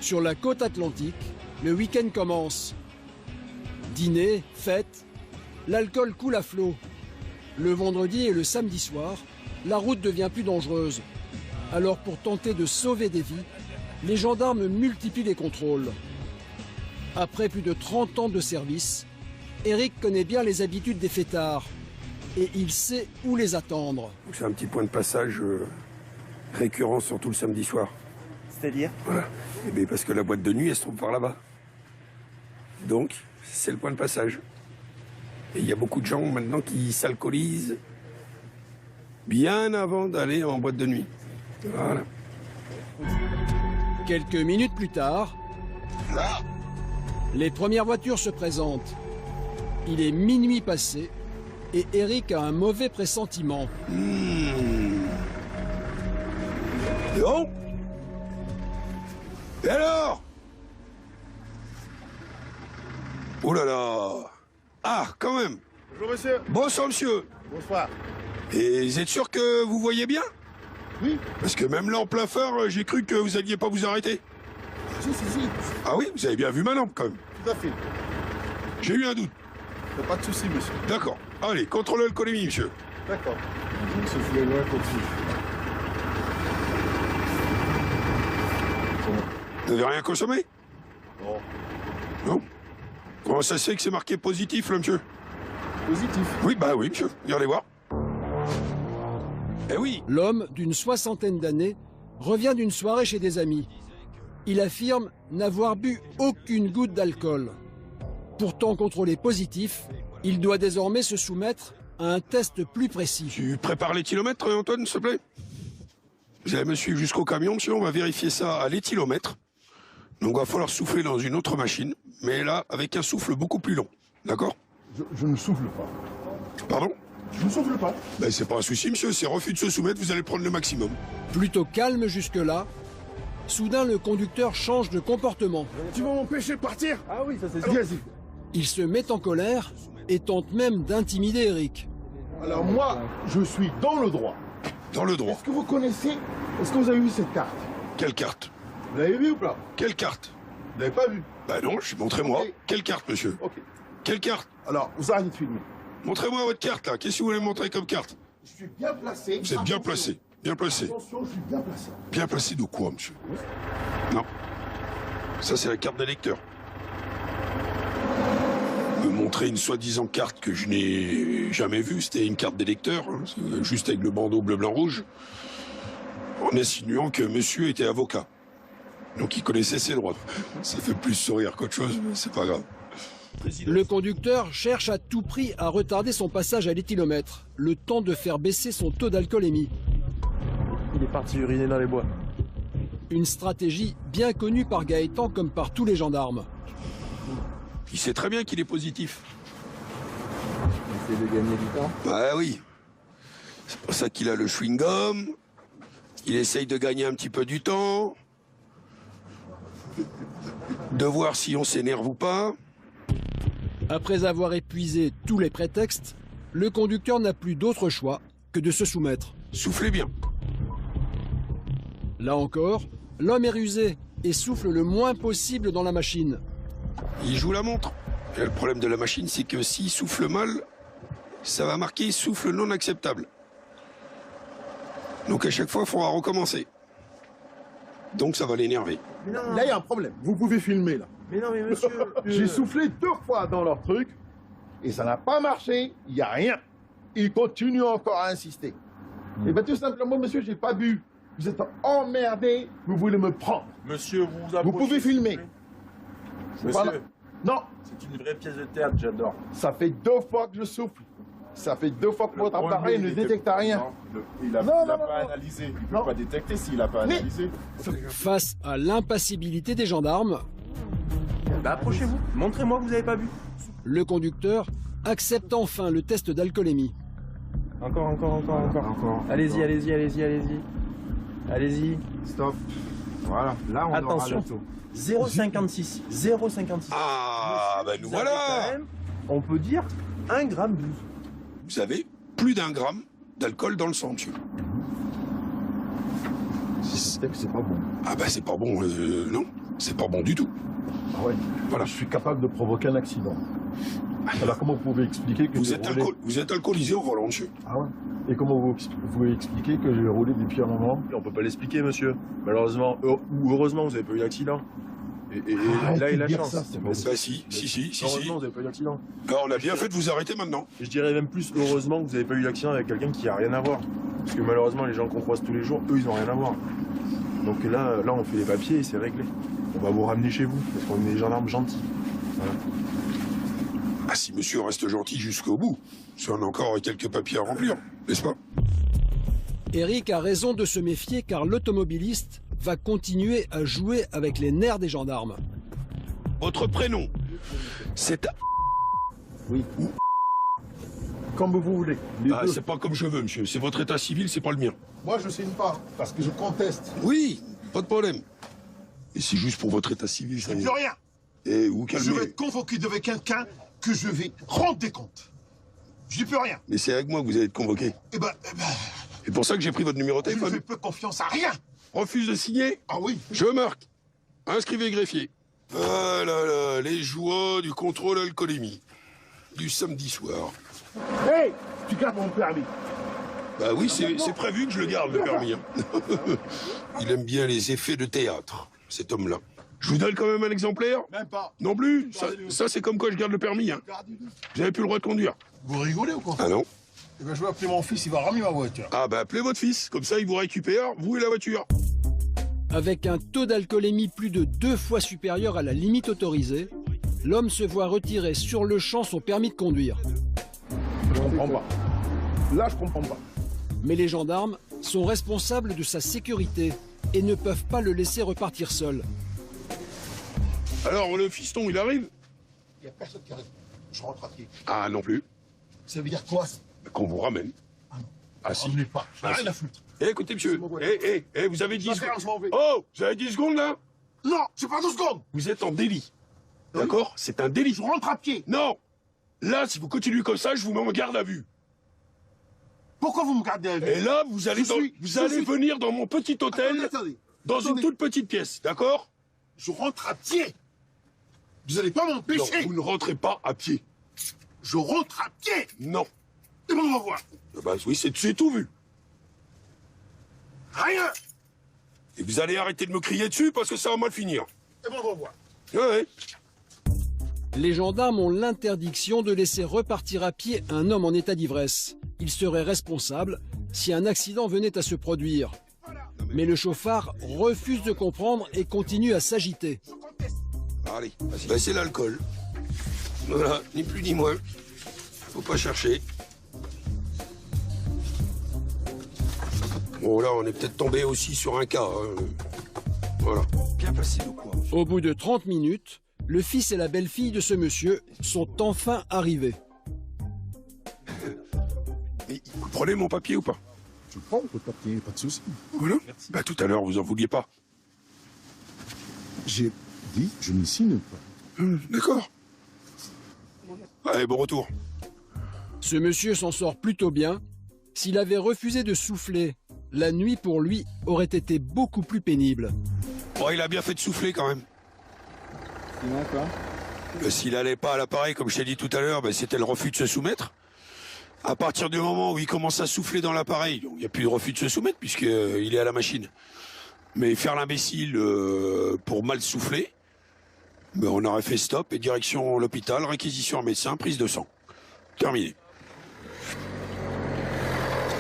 Sur la côte atlantique, le week-end commence. Dîner, fête, l'alcool coule à flot. Le vendredi et le samedi soir, la route devient plus dangereuse. Alors pour tenter de sauver des vies, les gendarmes multiplient les contrôles. Après plus de 30 ans de service, Eric connaît bien les habitudes des fêtards et il sait où les attendre. C'est un petit point de passage récurrent, surtout le samedi soir. C'est-à-dire? Voilà. Eh bien, parce que la boîte de nuit, elle se trouve par là-bas. Donc, c'est le point de passage. Et il y a beaucoup de gens maintenant qui s'alcoolisent bien avant d'aller en boîte de nuit. Voilà. Quelques minutes plus tard, les premières voitures se présentent. Il est minuit passé et Eric a un mauvais pressentiment. Non. Et alors? Oh là là. Ah, quand même. Bonjour monsieur. Bonsoir monsieur. Bonsoir. Et vous êtes sûr que vous voyez bien? Oui. Parce que même là en plein phare, j'ai cru que vous alliez pas vous arrêter. Si. Ah oui, vous avez bien vu ma lampe quand même. Tout à fait. J'ai eu un doute. Pas de souci monsieur. D'accord. Allez, contrôlez l'alcoolémie, monsieur. D'accord. Monsieur Foulet, continue. Vous n'avez rien consommé? Non. Non? Comment ça se fait que c'est marqué positif, là, monsieur? Positif. Oui, bah oui, monsieur. Regardez voir. Eh oui. L'homme d'une 60aine d'années revient d'une soirée chez des amis. Il affirme n'avoir bu aucune goutte d'alcool. Pourtant contrôlé positif, il doit désormais se soumettre à un test plus précis. Tu prépares l'éthylomètre, Antoine, s'il te plaît? Vous allez me suivre jusqu'au camion, monsieur. On va vérifier ça à l'éthylomètre. Donc, il va falloir souffler dans une autre machine, mais là, avec un souffle beaucoup plus long. D'accord? Je ne souffle pas. Pardon? Je ne souffle pas. Ben, c'est pas un souci, monsieur. C'est refus de se soumettre, vous allez prendre le maximum. Plutôt calme jusque-là, soudain le conducteur change de comportement. Tu vas m'empêcher de partir? Ah oui, ça c'est sûr. Vas-y. Il se met en colère et tente même d'intimider Eric. Alors moi, je suis dans le droit. Dans le droit. Est-ce que vous connaissez, est-ce que vous avez vu cette carte? Quelle carte? Vous l'avez vu ou pas? Quelle carte? Vous l'avez pas vu? Bah non, montrez-moi. Ok. Quelle carte, monsieur? Ok. Quelle carte? Alors, vous arrêtez de filmer. Montrez-moi votre carte, là. Qu'est-ce que vous voulez me montrer comme carte? Je suis bien placé. Vous êtes bien Attention. placé. Bien placé. Attention, je suis bien placé. Bien placé de quoi, monsieur? Non. Ça, c'est la carte d'électeur. Me montrer une soi-disant carte que je n'ai jamais vue. C'était une carte d'électeur, hein, juste avec le bandeau bleu, blanc, rouge. En insinuant que monsieur était avocat. Donc il connaissait ses droits. Ça fait plus sourire qu'autre chose, mais c'est pas grave. Le conducteur cherche à tout prix à retarder son passage à l'éthylomètre, le temps de faire baisser son taux d'alcoolémie. Il est parti uriner dans les bois. Une stratégie bien connue par Gaëtan comme par tous les gendarmes. Il sait très bien qu'il est positif. Essayer de gagner du temps. Bah oui. C'est pour ça qu'il a le chewing-gum. Il essaye de gagner un petit peu du temps. De voir si on s'énerve ou pas. Après avoir épuisé tous les prétextes, le conducteur n'a plus d'autre choix que de se soumettre. Soufflez bien. Là encore, l'homme est rusé et souffle le moins possible dans la machine. Il joue la montre. Et le problème de la machine, c'est que s'il souffle mal, ça va marquer souffle non acceptable. Donc à chaque fois, il faudra recommencer. Donc ça va l'énerver. Là, il y a un problème. Vous pouvez filmer, là. Mais non, mais monsieur... J'ai soufflé 2 fois dans leur truc et ça n'a pas marché. Il n'y a rien. Ils continuent encore à insister. Et bien tout simplement, monsieur, j'ai pas bu. Vous êtes emmerdé. Vous voulez me prendre. Monsieur, vous Vous pouvez filmer. C'est pas là. Monsieur, Non, c'est une vraie pièce de théâtre, j'adore. ça fait 2 fois que je souffle. Ça fait 2 fois que votre appareil ne détecte rien. Il n'a Non, non, pas non. analysé. Il ne Non. peut pas détecter s'il n'a pas Mais- analysé. Face à l'impassibilité des gendarmes, Bah approchez-vous, montrez-moi que vous n'avez pas bu. le conducteur accepte enfin le test d'alcoolémie. Encore. Allez-y. Allez-y. Stop. Voilà, là on Attention. aura le taux. 0,56. 0,56. Ah, ben nous Vous avez voilà. quand même, on peut dire 1,12 g. Vous avez plus d'1 gramme d'alcool dans le sang, monsieur. steak, c'est pas bon. Ah bah c'est pas bon, non. C'est pas bon du tout. Ah ouais. Voilà. Je suis capable de provoquer un accident. Alors comment vous pouvez expliquer que Vous j'ai êtes, roulé... vous êtes alcoolisé au volant, monsieur. Ah ouais. Et comment vous pouvez expliquer que j'ai roulé depuis un moment? On peut pas l'expliquer, monsieur. Malheureusement, ou heureusement, vous avez pas eu d'accident. Et là, il a la chance. Ça, c'est pas Bah si. Heureusement, vous avez pas eu d'accident. Alors, on a bien fait de vous arrêter maintenant. Et je dirais même plus heureusement que vous avez pas eu d'accident avec quelqu'un qui a rien à voir. Parce que malheureusement, les gens qu'on croise tous les jours, eux, ils ont rien à voir. Donc là, on fait les papiers et c'est réglé. On va vous ramener chez vous, parce qu'on est des gendarmes gentils. Voilà. Ah si monsieur reste gentil jusqu'au bout, si on a encore quelques papiers à remplir, n'est-ce pas? Eric a raison de se méfier car l'automobiliste va continuer à jouer avec les nerfs des gendarmes. Votre prénom, c'est... Oui. Comme vous voulez. Les Ah, deux. c'est pas comme je veux, monsieur. C'est votre état civil, c'est pas le mien. Moi, je signe pas, parce que je conteste. Oui, pas de problème. Et c'est juste pour votre état civil, ça y est. Plus rien. Et vous Je vais calmez. être convoqué devant quelqu'un que je vais rendre des comptes. Je dis plus rien. Mais c'est avec moi que vous allez être convoqué. Eh ben, C'est pour ça que j'ai pris votre numéro de je ne fais téléphone. peu confiance à rien. Refuse de signer? Ah oui. Je marque. Inscrivez greffier. Ah là là, les joies du contrôle alcoolémie. Du samedi soir. Hey, tu gardes mon permis. Bah oui, c'est prévu que je le garde, le permis. Hein. Il aime bien les effets de théâtre, cet homme-là. Je vous donne quand même un exemplaire? Même pas. Non plus? Ça c'est comme quoi je garde le permis. Hein. Vous avez plus le droit de conduire. Vous rigolez ou quoi? Ah non? Eh ben, je vais appeler mon fils, il va ramener ma voiture. Ah bah appelez votre fils, comme ça il vous récupère, vous et la voiture. Avec un taux d'alcoolémie plus de 2 fois supérieur à la limite autorisée, l'homme se voit retirer sur le champ son permis de conduire. Je comprends pas. Là, je comprends pas. Mais les gendarmes sont responsables de sa sécurité et ne peuvent pas le laisser repartir seul. Alors le fiston il arrive? Il n'y a personne qui arrive. Je rentre à pied. Ah non plus. Ça veut dire quoi? Qu'on vous ramène. Ah non. Ah si. Ramenez pas. Ah, Rien si. à foutre. Eh écoutez monsieur, vous avez 10 L'affaire, je m'en vais. Oh, vous avez 10 secondes là? Non, c'est pas 2 secondes. Vous êtes en délit. D'accord? C'est un délit. Je rentre à pied. Non! Là, si vous continuez comme ça, je vous mets en garde à vue. Pourquoi vous me gardez à vue? Et là, vous allez, vous allez venir dans mon petit hôtel, Attendez. dans une toute petite pièce, d'accord? Je rentre à pied. Vous allez pas Non, m'empêcher. vous ne rentrez pas à pied. Je rentre à pied. Non. Et bon, on va voir. Bah oui, c'est tout vu. Rien. Et vous allez arrêter de me crier dessus parce que ça va mal finir. Et bon, on va voir. Ouais. Les gendarmes ont l'interdiction de laisser repartir à pied un homme en état d'ivresse. Il serait responsable si un accident venait à se produire. Mais le chauffard refuse de comprendre et continue à s'agiter. Allez, bah, c'est l'alcool. Voilà, ni plus ni moins. Faut pas chercher. Bon, là, on est peut-être tombé aussi sur un cas. Hein. Voilà. Bien placé de quoi? Au bout de 30 minutes, le fils et la belle-fille de ce monsieur sont enfin arrivés. Mais vous prenez mon papier ou pas? Je prends votre papier, pas de souci. Voilà. Bah, tout à l'heure, vous en vouliez pas. J'ai dit, je ne signe pas. D'accord. Allez, bon retour. Ce monsieur s'en sort plutôt bien. S'il avait refusé de souffler, la nuit pour lui aurait été beaucoup plus pénible. Bon, il a bien fait de souffler quand même. Sinon, quoi? S'il allait pas à l'appareil, comme je t'ai dit tout à l'heure, ben, c'était le refus de se soumettre. À partir du moment où il commence à souffler dans l'appareil, il n'y a plus de refus de se soumettre puisqu'il est à la machine. Mais faire l'imbécile pour mal souffler, ben, on aurait fait stop et direction l'hôpital, réquisition un médecin, prise de sang. Terminé.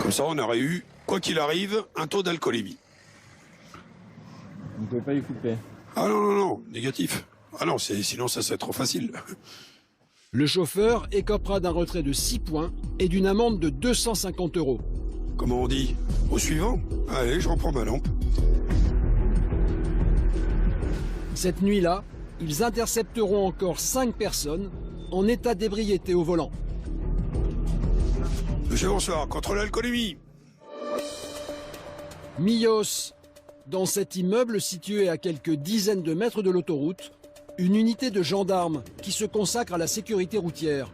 Comme ça, on aurait eu, quoi qu'il arrive, un taux d'alcoolémie. Vous ne pouvez pas y couper. Ah non, non, non, négatif. Ah non, sinon ça serait trop facile. Le chauffeur écopera d'un retrait de 6 points et d'une amende de 250 €. Comment on dit? Au suivant? Allez, je reprends ma lampe. Cette nuit-là, ils intercepteront encore 5 personnes en état d'ébriété au volant. Monsieur, bonsoir. Contre l'alcoolémie. Millos, dans cet immeuble situé à quelques dizaines de mètres de l'autoroute, une unité de gendarmes qui se consacre à la sécurité routière.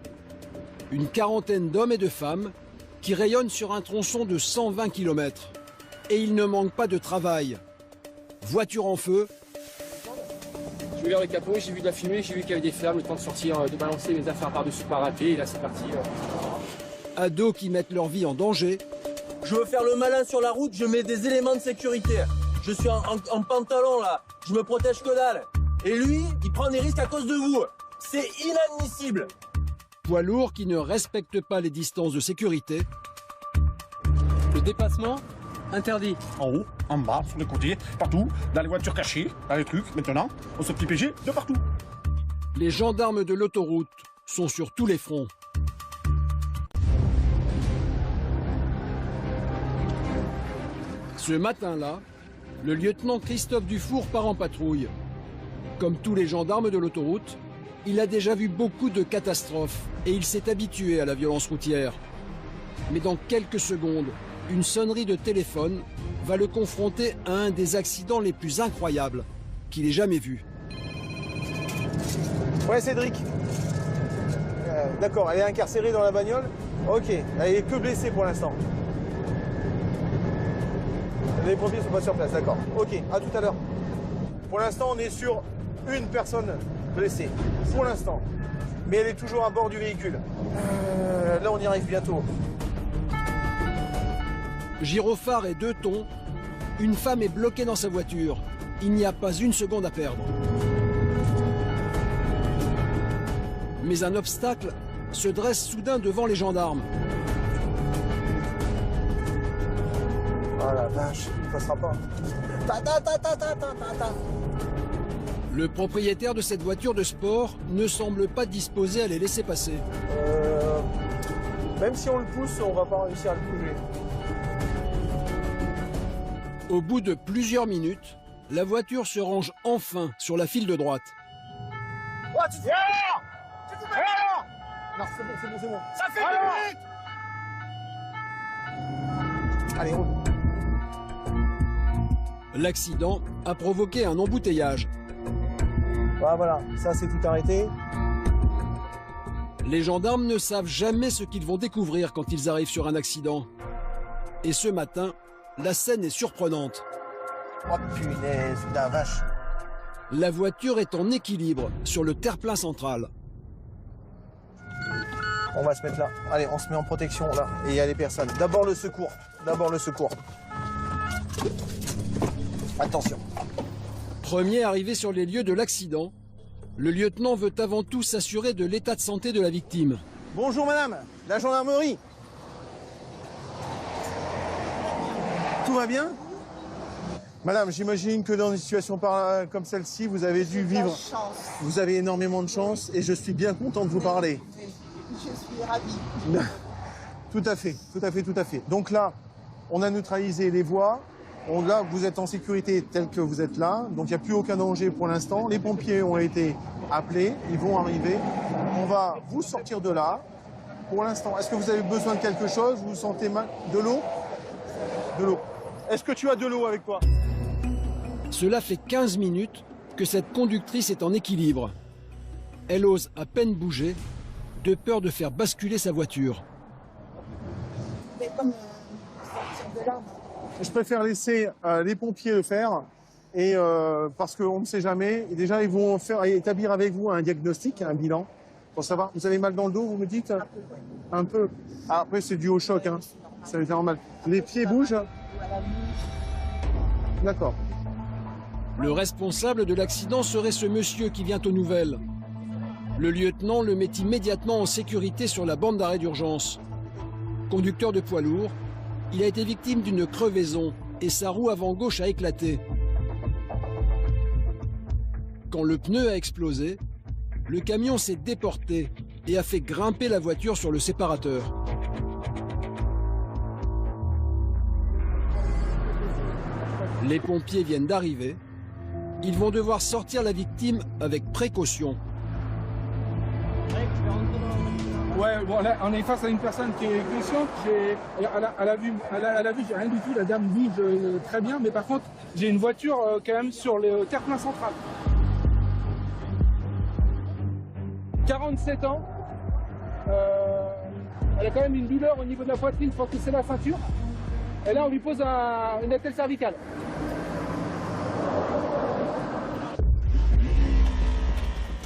Une quarantaine d'hommes et de femmes qui rayonnent sur un tronçon de 120 km. Et il ne manque pas de travail. Voiture en feu, J'ai ouvert le capot, j'ai vu de la fumée, j'ai vu qu'il y avait des flammes, le temps de sortir, de balancer mes affaires par-dessus parapet, et là c'est parti. ados qui mettent leur vie en danger, Je veux faire le malin sur la route, je mets des éléments de sécurité. Je suis en pantalon là, je me protège que dalle. Et lui, il prend des risques à cause de vous. C'est inadmissible. poids lourds qui ne respectent pas les distances de sécurité, Le dépassement, interdit. En haut, en bas, sur les côtés, partout, dans les voitures cachées, dans les trucs. Maintenant, on se petit PG de partout. les gendarmes de l'autoroute sont sur tous les fronts. Ce matin-là, le lieutenant Christophe Dufour part en patrouille. Comme tous les gendarmes de l'autoroute, il a déjà vu beaucoup de catastrophes et il s'est habitué à la violence routière. Mais dans quelques secondes, une sonnerie de téléphone va le confronter à un des accidents les plus incroyables qu'il ait jamais vu. Ouais, Cédric. D'accord, elle est incarcérée dans la bagnole. Ok, elle est que blessée pour l'instant. Les pompiers sont pas sur place, d'accord. Ok, à tout à l'heure. Pour l'instant, on est sur une personne blessée. Pour l'instant. Mais elle est toujours à bord du véhicule. Là, on y arrive bientôt. Gyrophare et 2 tons, une femme est bloquée dans sa voiture. Il n'y a pas une seconde à perdre. Mais un obstacle se dresse soudain devant les gendarmes. Oh la vache, il passera pas. Le propriétaire de cette voiture de sport ne semble pas disposé à les laisser passer. Même si on le pousse, on va pas réussir à le bouger. Au bout de plusieurs minutes, la voiture se range enfin sur la file de droite. Oh, tu fais non, c'est bon. Ça fait 2 minutes. Allez, roule. L'accident a provoqué un embouteillage. Voilà, ça c'est tout arrêté. Les gendarmes ne savent jamais ce qu'ils vont découvrir quand ils arrivent sur un accident. Et ce matin, la scène est surprenante. Oh punaise, la vache. La voiture est en équilibre sur le terre-plein central. On va se mettre là. Allez, on se met en protection là. Et il y a les personnes. D'abord le secours. Attention. Premier arrivé sur les lieux de l'accident, le lieutenant veut avant tout s'assurer de l'état de santé de la victime. Bonjour madame, la gendarmerie. Tout va bien? Madame, j'imagine que dans une situation comme celle-ci, vous avez dû vivre. Vous avez énormément de chance et je suis bien content de vous parler. Je suis ravie. Tout à fait. Donc là, on a neutralisé les voies. Là, vous êtes en sécurité tel que vous êtes là. Donc il n'y a plus aucun danger pour l'instant. Les pompiers ont été appelés. Ils vont arriver. On va vous sortir de là. Pour l'instant, est-ce que vous avez besoin de quelque chose? Vous vous sentez mal? De l'eau? De l'eau. Est-ce que tu as de l'eau avec toi? Cela fait 15 minutes que cette conductrice est en équilibre. Elle ose à peine bouger, de peur de faire basculer sa voiture. Mais comme sortir de là. Je préfère laisser les pompiers le faire, et parce qu'on ne sait jamais. Et déjà, ils vont établir avec vous un diagnostic, un bilan, pour savoir. Vous avez mal dans le dos, vous me dites? Un peu, oui. Un peu. Ah, après, c'est dû au choc, hein. C'est normal. Les pieds bougent? D'accord. Le responsable de l'accident serait ce monsieur qui vient aux nouvelles. Le lieutenant le met immédiatement en sécurité sur la bande d'arrêt d'urgence. Conducteur de poids lourd, il a été victime d'une crevaison et sa roue avant gauche a éclaté. Quand le pneu a explosé, le camion s'est déporté et a fait grimper la voiture sur le séparateur. Les pompiers viennent d'arriver. Ils vont devoir sortir la victime avec précaution. Ouais, bon, là, on est face à une personne qui est consciente. Elle a vu, j'ai rien du tout. La dame bouge très bien, mais par contre, j'ai une voiture quand même sur le terre-plein central. 47 ans. Elle a quand même une douleur au niveau de la poitrine. Je pense que c'est la ceinture. Et là, on lui pose une attelle cervicale.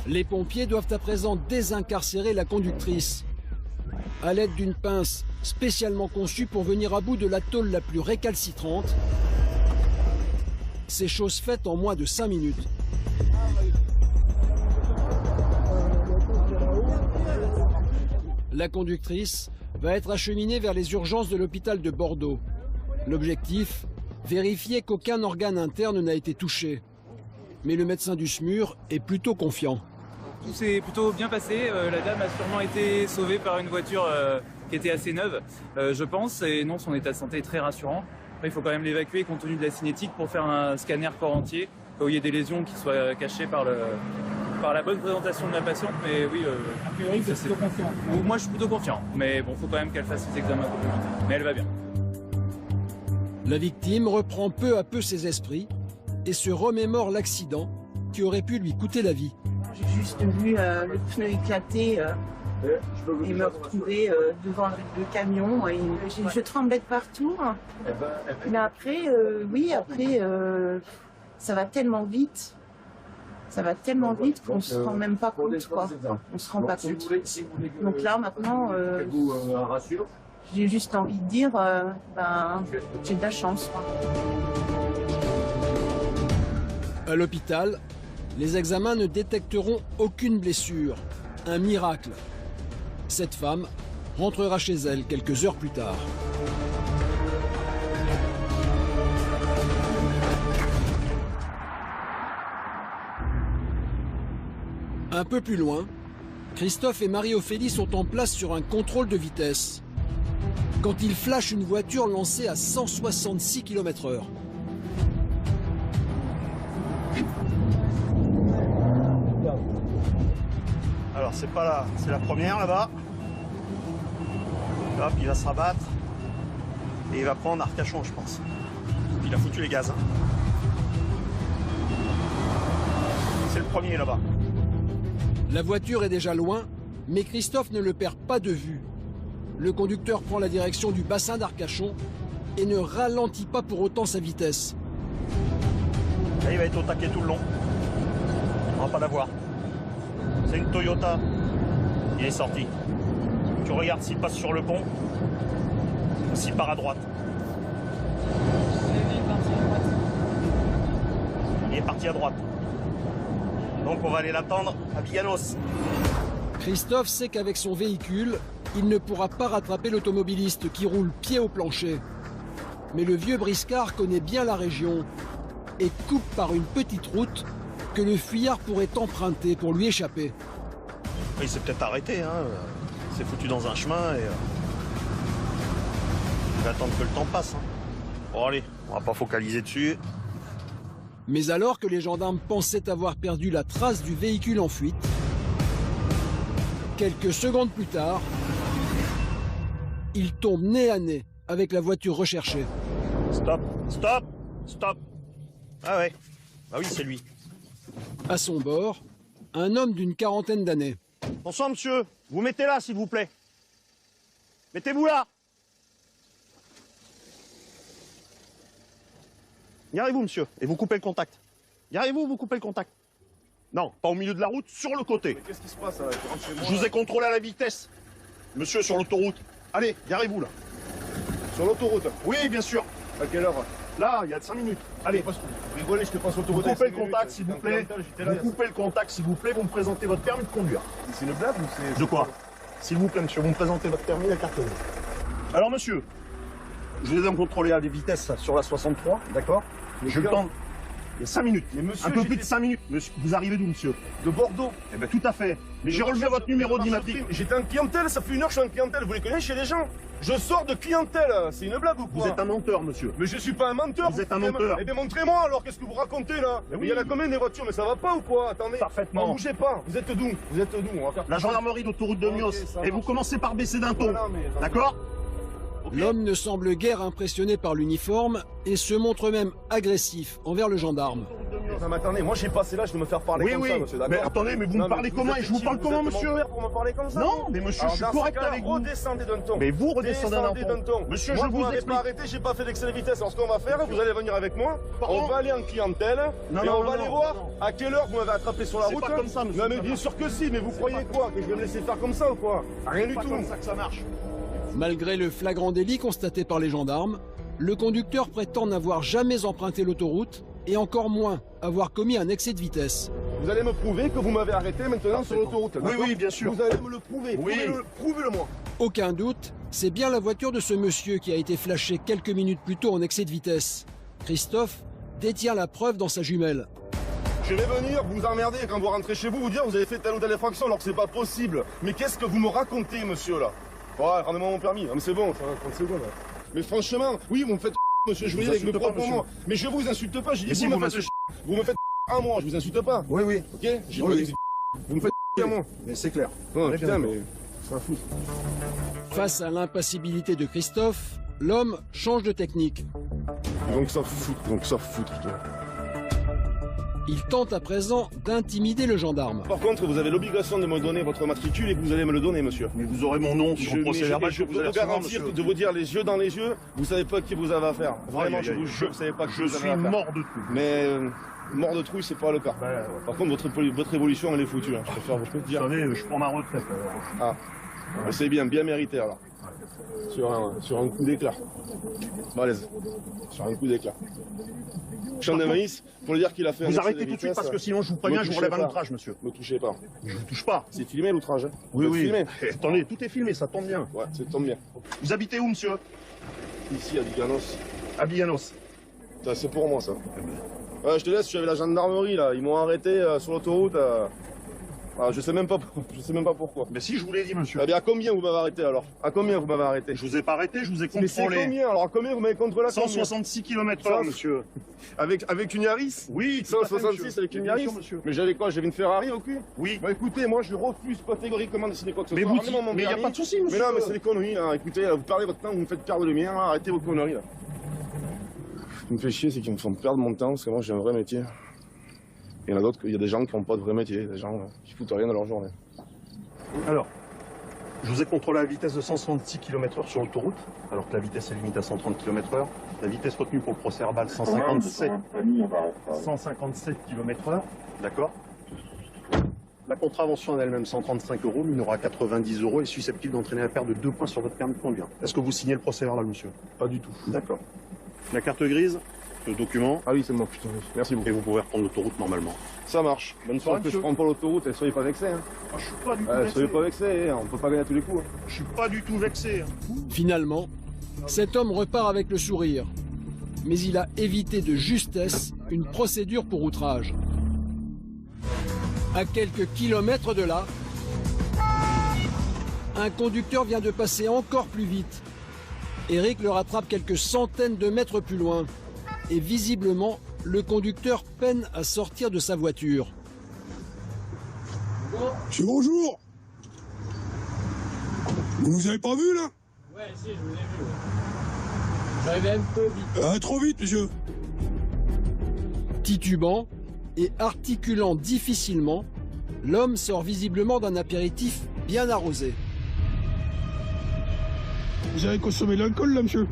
Les pompiers doivent à présent désincarcérer la conductrice à l'aide d'une pince spécialement conçue pour venir à bout de la tôle la plus récalcitrante. C'est chose faite en moins de 5 minutes. La conductrice va être acheminée vers les urgences de l'hôpital de Bordeaux. L'objectif, vérifier qu'aucun organe interne n'a été touché. Mais le médecin du SMUR est plutôt confiant. Tout s'est plutôt bien passé. La dame a sûrement été sauvée par une voiture qui était assez neuve, je pense. Et non, son état de santé est très rassurant. Après, il faut quand même l'évacuer compte tenu de la cinétique pour faire un scanner corps entier, où il y ait des lésions qui soient cachées par la bonne présentation de la patiente. Mais oui, a priori, vous êtes plutôt confiant. Moi, je suis plutôt confiant. Mais bon, il faut quand même qu'elle fasse ses examens complémentaires. Mais elle va bien. La victime reprend peu à peu ses esprits et se remémore l'accident qui aurait pu lui coûter la vie. J'ai juste vu le pneu éclater et me retrouver devant le camion. Et je tremblais de partout. Mais après, ça va tellement vite. Ça va tellement vite qu'on se rend même pas compte, quoi. On se rend pas compte. Donc là, maintenant, j'ai juste envie de dire, j'ai de la chance. À l'hôpital, les examens ne détecteront aucune blessure. Un miracle. Cette femme rentrera chez elle quelques heures plus tard. Un peu plus loin, Christophe et Marie-Ophélie sont en place sur un contrôle de vitesse quand ils flashent une voiture lancée à 166 km/h. Alors c'est pas là, c'est la première là-bas. Hop, il va se rabattre. Et il va prendre Arcachon, je pense. Il a foutu les gaz. Hein. C'est le premier là-bas. La voiture est déjà loin, mais Christophe ne le perd pas de vue. Le conducteur prend la direction du bassin d'Arcachon et ne ralentit pas pour autant sa vitesse. Là, il va être au taquet tout le long. On va pas la voir. C'est une Toyota. Il est sorti. Tu regardes s'il passe sur le pont ou s'il part à droite. Il est parti à droite. Donc on va aller l'attendre à Biganos. Christophe sait qu'avec son véhicule, il ne pourra pas rattraper l'automobiliste qui roule pied au plancher. Mais le vieux briscard connaît bien la région et coupe par une petite route que le fuyard pourrait emprunter pour lui échapper. Il s'est peut-être arrêté, hein. Il s'est foutu dans un chemin et il va attendre que le temps passe. Hein. Bon allez, on va pas focaliser dessus. Mais alors que les gendarmes pensaient avoir perdu la trace du véhicule en fuite, quelques secondes plus tard, ils tombent nez à nez avec la voiture recherchée. Stop, stop, stop. Ah ouais, bah oui c'est lui. À son bord, un homme d'une quarantaine d'années. Bonsoir monsieur, vous mettez là s'il vous plaît. Mettez-vous là. Garez-vous monsieur, et vous coupez le contact. Garez-vous, vous coupez le contact. Non, pas au milieu de la route, sur le côté. Qu'est-ce qui se passe là? Je vous ai contrôlé à la vitesse. Monsieur, sur l'autoroute. Allez, garez-vous là. Sur l'autoroute? Oui, bien sûr. À quelle heure? Là, il y a 5 minutes. Allez. Rigolez, je te passe Vous l'autoroute. coupez le contact s'il vous plaît. Vous coupez le contact s'il vous plaît, vous me présentez votre permis de conduire. C'est une blague ou c'est... De quoi? S'il vous plaît monsieur, vous me présentez votre permis et la carte bleue. Alors monsieur, je les ai contrôlés à des vitesses là, sur la 63, d'accord? Je le tente. Il y a 5 minutes. Mais monsieur, un peu plus de 5 minutes. Monsieur, vous arrivez d'où, monsieur? De Bordeaux. Eh bien, tout à fait. Mais j'ai relevé votre numéro d'immatriculation. J'étais en clientèle, ça fait 1 heure que je suis en clientèle. Vous les connaissez chez les gens? Je sors de clientèle. C'est une blague ou quoi? Vous êtes un menteur, monsieur. Mais je suis pas un menteur. Vous êtes un menteur. Eh bien, montrez-moi alors, qu'est-ce que vous racontez là? Mais il y en a combien des voitures? Mais ça va pas ou quoi? Attendez. Parfaitement. Ne bougez pas. Vous êtes d'où? Vous êtes d'où? On va faire La gendarmerie d'autoroute de Mios. Et vous commencez par baisser d'un ton. D'accord? L'homme ne semble guère impressionné par l'uniforme et se montre même agressif envers le gendarme. Non, mais attendez, moi j'ai passé là, je vais me faire parler Oui, comme oui. ça, monsieur, d'accord? Mais attendez, mais vous me parlez comment et je vous parle comment, monsieur? Pour me parler comme ça? Non, mais monsieur, je suis correct avec vous. Redescendez d'un ton. Mais vous redescendez d'un ton. Monsieur, moi, je vous m'avez explique. pas arrêté, j'ai pas fait d'excès de vitesse. Alors ce qu'on va faire, vous allez venir avec moi, on va aller en clientèle, et on va aller voir à quelle heure vous m'avez attrapé sur la route. C'est pas comme ça, monsieur. Non mais bien sûr que si, mais vous croyez quoi? Que je vais me laisser faire comme ça ou quoi? Rien du tout. C'est pas comme ça que ça marche. Malgré le flagrant délit constaté par les gendarmes, le conducteur prétend n'avoir jamais emprunté l'autoroute et encore moins avoir commis un excès de vitesse. Vous allez me prouver que vous m'avez arrêté maintenant sur l'autoroute. Oui, oui, bien sûr. Vous allez me le prouver. Oui. Prouvez-le-moi. Aucun doute, c'est bien la voiture de ce monsieur qui a été flashée quelques minutes plus tôt en excès de vitesse. Christophe détient la preuve dans sa jumelle. Je vais venir vous emmerder quand vous rentrez chez vous, vous dire vous avez fait telle ou telle infraction alors que c'est pas possible. Mais qu'est-ce que vous me racontez, monsieur, là? Ouais, rendez-moi mon permis. Ah, mais c'est bon, ça va 30 secondes. Là. Mais franchement, oui, vous me faites monsieur, je vous dis avec mes propres mots. Mais je vous insulte pas, j'ai dit vous me faites à moi, je vous insulte pas. Oui, oui. Ok? Vous me faites à moi. Mais c'est clair. Non, putain, mais c'est un fou. Face à l'impassibilité de Christophe, l'homme change de technique. Donc ça fout, putain. Il tente à présent d'intimider le gendarme. Par contre, vous avez l'obligation de me donner votre matricule et que vous allez me le donner, monsieur. Mais vous aurez mon nom sur le procès verbal. Je peux vous garantir, de vous dire les yeux dans les yeux, vous savez pas qui vous avez affaire. Vraiment, je vous jure, vous savez pas qui vous avez affaire. Je suis mort de trouille. Mais mort de trouille, c'est pas le cas. Par contre, votre évolution, elle est foutue. Hein. Je peux te dire. Vous savez, je prends ma retraite. Ah, c'est bien mérité alors. Sur un coup d'éclat. Balèze. Sur un coup d'éclat. Champ de maïs, pour le dire qu'il a fait un Vous excès arrêtez de tout de suite vitesse, parce que sinon je vous préviens, je vous relève un outrage, monsieur. Ne touchez pas. Je vous touche pas. C'est filmé l'outrage. Hein. Oui, oui. Filmé. Attendez, tout est filmé, ça tombe bien. Ouais, ça tombe bien. Vous habitez où, monsieur? Ici, à Biganos. À Biganos. C'est pour moi, ça. Ouais, je te laisse, je suis avec la gendarmerie, là. Ils m'ont arrêté sur l'autoroute. Ah, je sais même pas pourquoi. Mais si, je vous l'ai dit, monsieur. Eh bien, à combien vous m'avez arrêté, alors? À combien vous m'avez arrêté? Je vous ai pas arrêté, je vous ai contrôlé. Mais c'est combien? Alors, à combien vous m'avez contrôlé? 166 km/h, monsieur. Avec une Yaris? Oui, 166 avec une Yaris? Monsieur. Mais j'avais quoi? J'avais une Ferrari au cul? Oui. Bah écoutez, moi je refuse catégoriquement de signer quoi que ce mais soit. vous dites, mais il n'y a pas de souci, monsieur. Mais non, mais c'est des conneries, là. Écoutez, là, vous perdez votre temps, vous me faites perdre le mien, là. Arrêtez vos conneries, là. Ce qui me fait chier, c'est qu'ils me font perdre mon temps, parce que moi j'ai un vrai métier. Il y en a d'autres, il y a des gens qui n'ont pas de vrai métier, des gens qui foutent rien de leur journée. Alors, je vous ai contrôlé à la vitesse de 166 km/h sur l'autoroute, alors que la vitesse est limitée à 130 km/h. La vitesse retenue pour le procès verbal, 157 km/h, d'accord. La contravention en elle-même, 135 €, minorera 90 € et est susceptible d'entraîner la perte de 2 points sur votre permis de conduire. Est-ce que vous signez le procès verbal, monsieur? Pas du tout. D'accord. La carte grise, le document. Ah oui, c'est moi, putain. Merci beaucoup. Et vous pouvez reprendre l'autoroute normalement. Ça marche. Bonne soirée, que je prends pas l'autoroute, et soyez pas vexés. Hein. Ah, je suis pas du tout vexé. Soyez pas vexés, hein. On peut pas gagner à tous les coups. Hein. Je suis pas du tout vexé. Finalement, cet homme repart avec le sourire. Mais il a évité de justesse une procédure pour outrage. À quelques kilomètres de là, un conducteur vient de passer encore plus vite. Eric le rattrape quelques centaines de mètres plus loin. Et visiblement, le conducteur peine à sortir de sa voiture. Monsieur, bonjour. Vous nous avez pas vu, là? Ouais, si, je vous ai vu. J'arrivais un peu vite. Trop vite, monsieur. Titubant et articulant difficilement, l'homme sort visiblement d'un apéritif bien arrosé. Vous avez consommé de l'alcool, là, monsieur?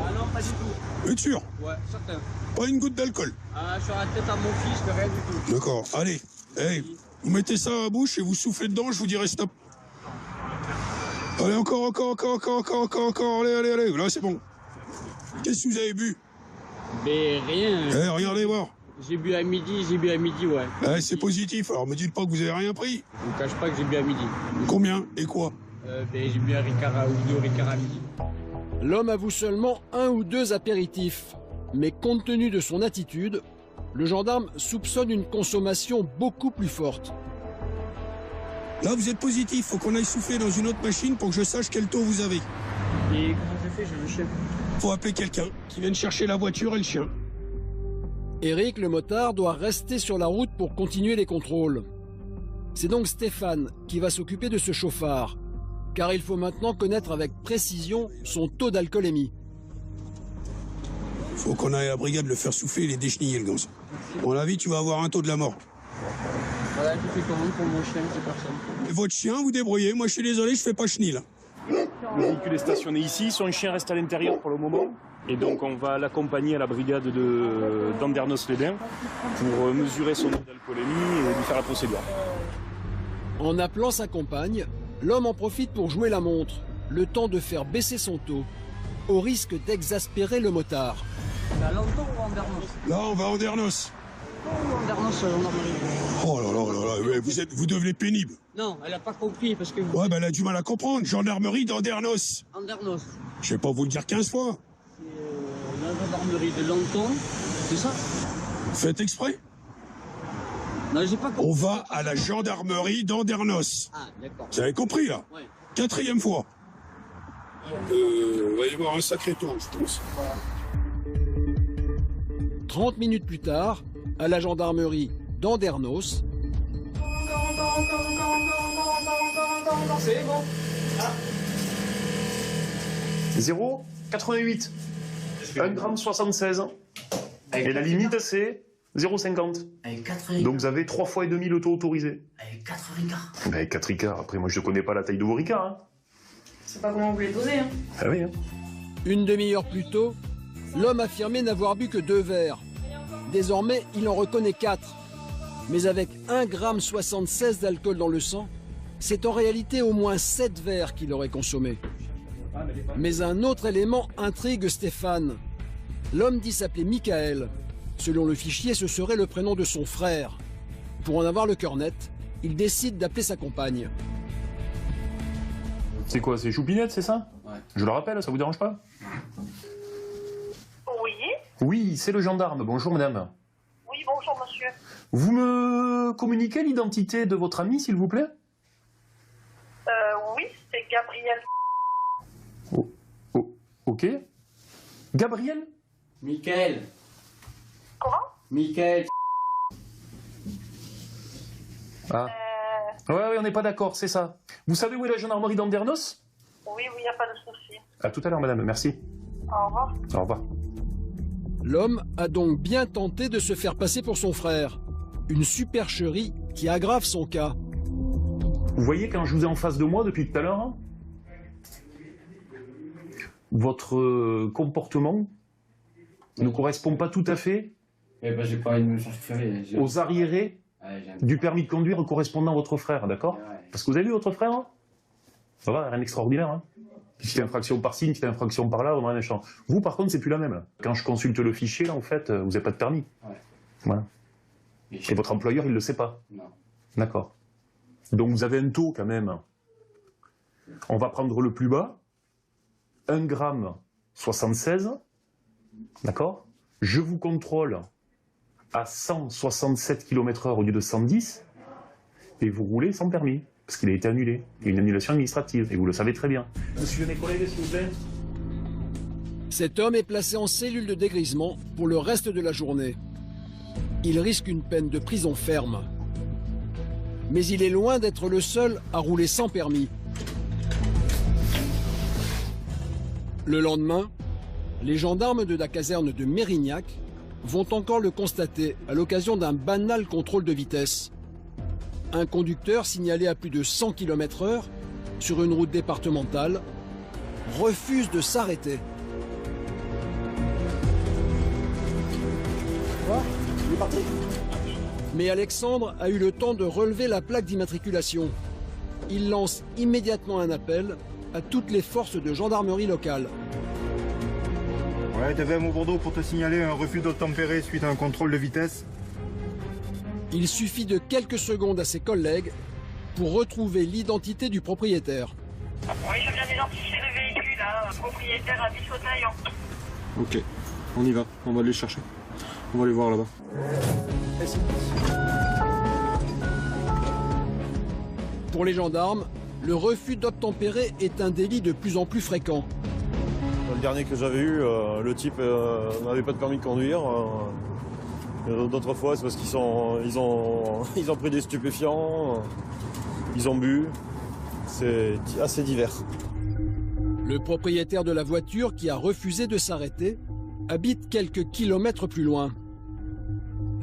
Ah non, pas du tout. Vous êtes sûr? Ouais, certain. Pas une goutte d'alcool? Ah, sur la tête à mon fils, mais rien du tout. D'accord, allez. Hey, vous mettez ça à la bouche et vous soufflez dedans, je vous dirai stop. Allez, encore, allez, là c'est bon. Qu'est-ce que vous avez bu? Mais rien. Eh, regardez voir. J'ai bu à midi, ouais. Eh, c'est positif, alors me dites pas que vous avez rien pris. Je vous cache pas que j'ai bu à midi. Combien et quoi? J'ai bu un Ricard ou 2 Ricards à midi. L'homme avoue seulement 1 ou 2 apéritifs. Mais compte tenu de son attitude, le gendarme soupçonne une consommation beaucoup plus forte. Là, vous êtes positif, faut qu'on aille souffler dans une autre machine pour que je sache quel taux vous avez. Et comment je fais? J'ai le chien. Faut appeler quelqu'un qui vienne chercher la voiture et le chien. Eric, le motard, doit rester sur la route pour continuer les contrôles. C'est donc Stéphane qui va s'occuper de ce chauffard, car il faut maintenant connaître avec précision son taux d'alcoolémie. Faut qu'on aille à la brigade le faire souffler et les décheniller, le gosse. À mon avis, tu vas avoir un taux de la mort. Voilà, je fais commande pour mon chien, c'est personne. Et votre chien, vous débrouillez. Moi, je suis désolé, je fais pas chenille. Le véhicule est stationné ici, son chien reste à l'intérieur pour le moment. Et donc on va l'accompagner à la brigade d'Andernos-les-Bains pour mesurer son niveau d'alcoolémie et lui faire la procédure. En appelant sa compagne, l'homme en profite pour jouer la montre, le temps de faire baisser son taux, au risque d'exaspérer le motard. À Lanton ou à Andernos? Là, on va à Andernos. Andernos, gendarmerie. Oh là là là là, vous devenez pénible. Non, elle a pas compris parce que... Ouais, ben elle a du mal à comprendre. Gendarmerie d'Andernos. Andernos. Je vais pas vous le dire 15 fois. C'est la gendarmerie de Lanton, c'est ça? Faites exprès. Non, j'ai pas compris. On va à la gendarmerie d'Andernos. Ah, d'accord. Vous avez compris, là? Ouais. 4e fois. Il va y avoir un sacré tour, je pense. 30 minutes plus tard, à la gendarmerie d'Andernos, C'est bon. 0,88. 1,76 g. Et la limite, c'est 0,50. Donc vous avez 3 fois et demi le taux autorisé. Avec 4 ricards. Avec 4 ricards. Après, moi, je ne connais pas la taille de vos ricards. Hein. C'est pas comment vous les dosez, hein. Ah oui. Hein. une demi-heure plus tôt, l'homme affirmait n'avoir bu que 2 verres. Désormais, il en reconnaît 4. Mais avec 1,76 g d'alcool dans le sang, c'est en réalité au moins 7 verres qu'il aurait consommé. Mais un autre élément intrigue Stéphane. L'homme dit s'appeler Michael. Selon le fichier, ce serait le prénom de son frère. Pour en avoir le cœur net, il décide d'appeler sa compagne. C'est quoi, c'est Choupinette, c'est ça? Ouais. Je le rappelle, ça vous dérange pas? Oui. Oui, c'est le gendarme. Bonjour madame. Oui, bonjour monsieur. Vous me communiquez l'identité de votre ami, s'il vous plaît? Oui, c'est Gabriel. Ok. Gabriel? Michael. Comment? Michael. Ah. Ouais, on n'est pas d'accord, c'est ça. Vous savez où est la gendarmerie d'Andernos? Oui, il n'y a pas de souci. À tout à l'heure, madame, merci. Au revoir. Au revoir. L'homme a donc bien tenté de se faire passer pour son frère. Une supercherie qui aggrave son cas. Vous voyez, quand je vous ai en face de moi depuis tout à l'heure, hein, votre comportement ne correspond pas tout à fait j'ai pas envie de me faire faire. aux arriérés du permis de conduire correspondant à votre frère, d'accord? Parce que vous avez vu votre frère, hein, ça va, rien d'extraordinaire. Hein, petite infraction par-ci, une petite infraction par-là, on a un échange. Vous, par contre, c'est plus la même. Quand je consulte le fichier, là, en fait, vous n'avez pas de permis. Ouais. Voilà. Et votre employeur, il ne le sait pas. Non. D'accord. Donc vous avez un taux quand même. On va prendre le plus bas. 1,76 g. D'accord? Je vous contrôle à 167 km/h au lieu de 110. Et vous roulez sans permis. Parce qu'il a été annulé. Il y a une annulation administrative. Et vous le savez très bien. Monsieur mes collègues, s'il vous plaît. Cet homme est placé en cellule de dégrisement pour le reste de la journée. Il risque une peine de prison ferme. Mais il est loin d'être le seul à rouler sans permis. Le lendemain, les gendarmes de la caserne de Mérignac vont encore le constater à l'occasion d'un banal contrôle de vitesse. Un conducteur signalé à plus de 100 km/h sur une route départementale refuse de s'arrêter. Il est parti. Mais Alexandre a eu le temps de relever la plaque d'immatriculation. Il lance immédiatement un appel à toutes les forces de gendarmerie locale. Ouais, t'avais à mon Bordeaux pour te signaler un refus d'obtempérer suite à un contrôle de vitesse. Il suffit de quelques secondes à ses collègues pour retrouver l'identité du propriétaire. Oui, je viens d'identifier le véhicule, hein, propriétaire à Bissotaillan. Ok, on y va, on va aller le chercher. On va aller voir là-bas. Pour les gendarmes, le refus d'obtempérer est un délit de plus en plus fréquent. Le dernier que j'avais eu, le type n'avait pas de permis de conduire. D'autres fois, c'est parce qu'ils ont pris des stupéfiants, ils ont bu. C'est assez divers. Le propriétaire de la voiture qui a refusé de s'arrêter habite quelques kilomètres plus loin.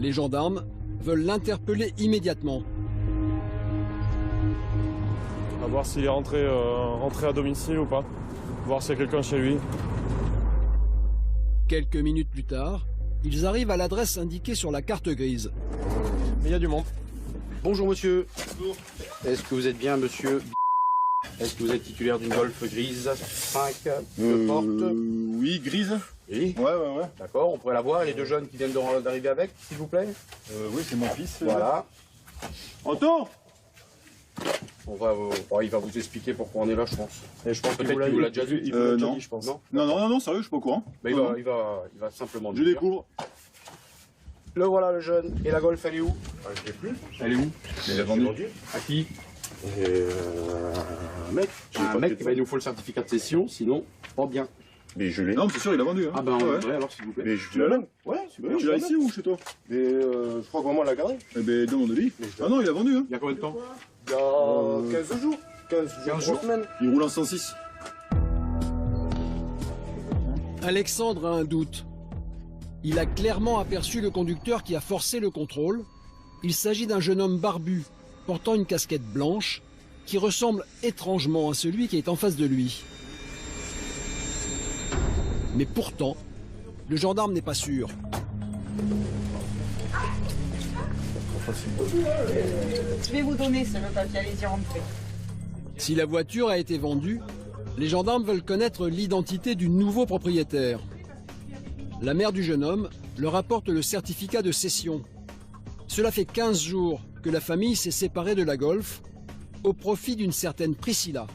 Les gendarmes veulent l'interpeller immédiatement. On va voir s'il est rentré à domicile ou pas. Voir s'il y a quelqu'un chez lui. Quelques minutes plus tard, ils arrivent à l'adresse indiquée sur la carte grise. Mais il y a du monde. Bonjour monsieur. Bonjour. Est-ce que vous êtes bien monsieur? Est-ce que vous êtes titulaire d'une Golf grise 5 de porte? Oui, grise. Oui. Ouais. D'accord, on pourrait la voir. Et les deux jeunes qui viennent d'arriver avec, s'il vous plaît? Oui, c'est mon fils. Voilà. Anton! Il va vous expliquer pourquoi on est là, je pense. Et je pense Peut-être qu'il vous l'a déjà dit. Non, je pense. Non, sérieux, je suis pas au courant. Mais il va simplement Je dire. découvre. Le voilà, le jeune. Et la Golf, elle est où? Je l'ai plus. Elle est où? Il l'a vendue. À qui? Un mec. Il nous faut le certificat de cession, sinon, pas bien. Mais je l'ai. Non, c'est sûr, il a vendu. Hein. Ah ben, ouais. alors s'il vous plaît. Mais tu l'as là? Ouais, super. Tu l'as ici ou chez toi? Mais je crois que vraiment, elle l'a gardé. Eh ben, demande-lui. Ah non, il a vendu. Hein. Il y a combien de temps? Il y a 15 jours. 15 jours. Semaines. Il roule en 106. Alexandre a un doute. Il a clairement aperçu le conducteur qui a forcé le contrôle. Il s'agit d'un jeune homme barbu, portant une casquette blanche, qui ressemble étrangement à celui qui est en face de lui. Mais pourtant, le gendarme n'est pas sûr. Je vais vous donner ce papier, allez-y rentrer. Si la voiture a été vendue, les gendarmes veulent connaître l'identité du nouveau propriétaire. La mère du jeune homme leur apporte le certificat de cession. Cela fait 15 jours que la famille s'est séparée de la Golf au profit d'une certaine Priscilla.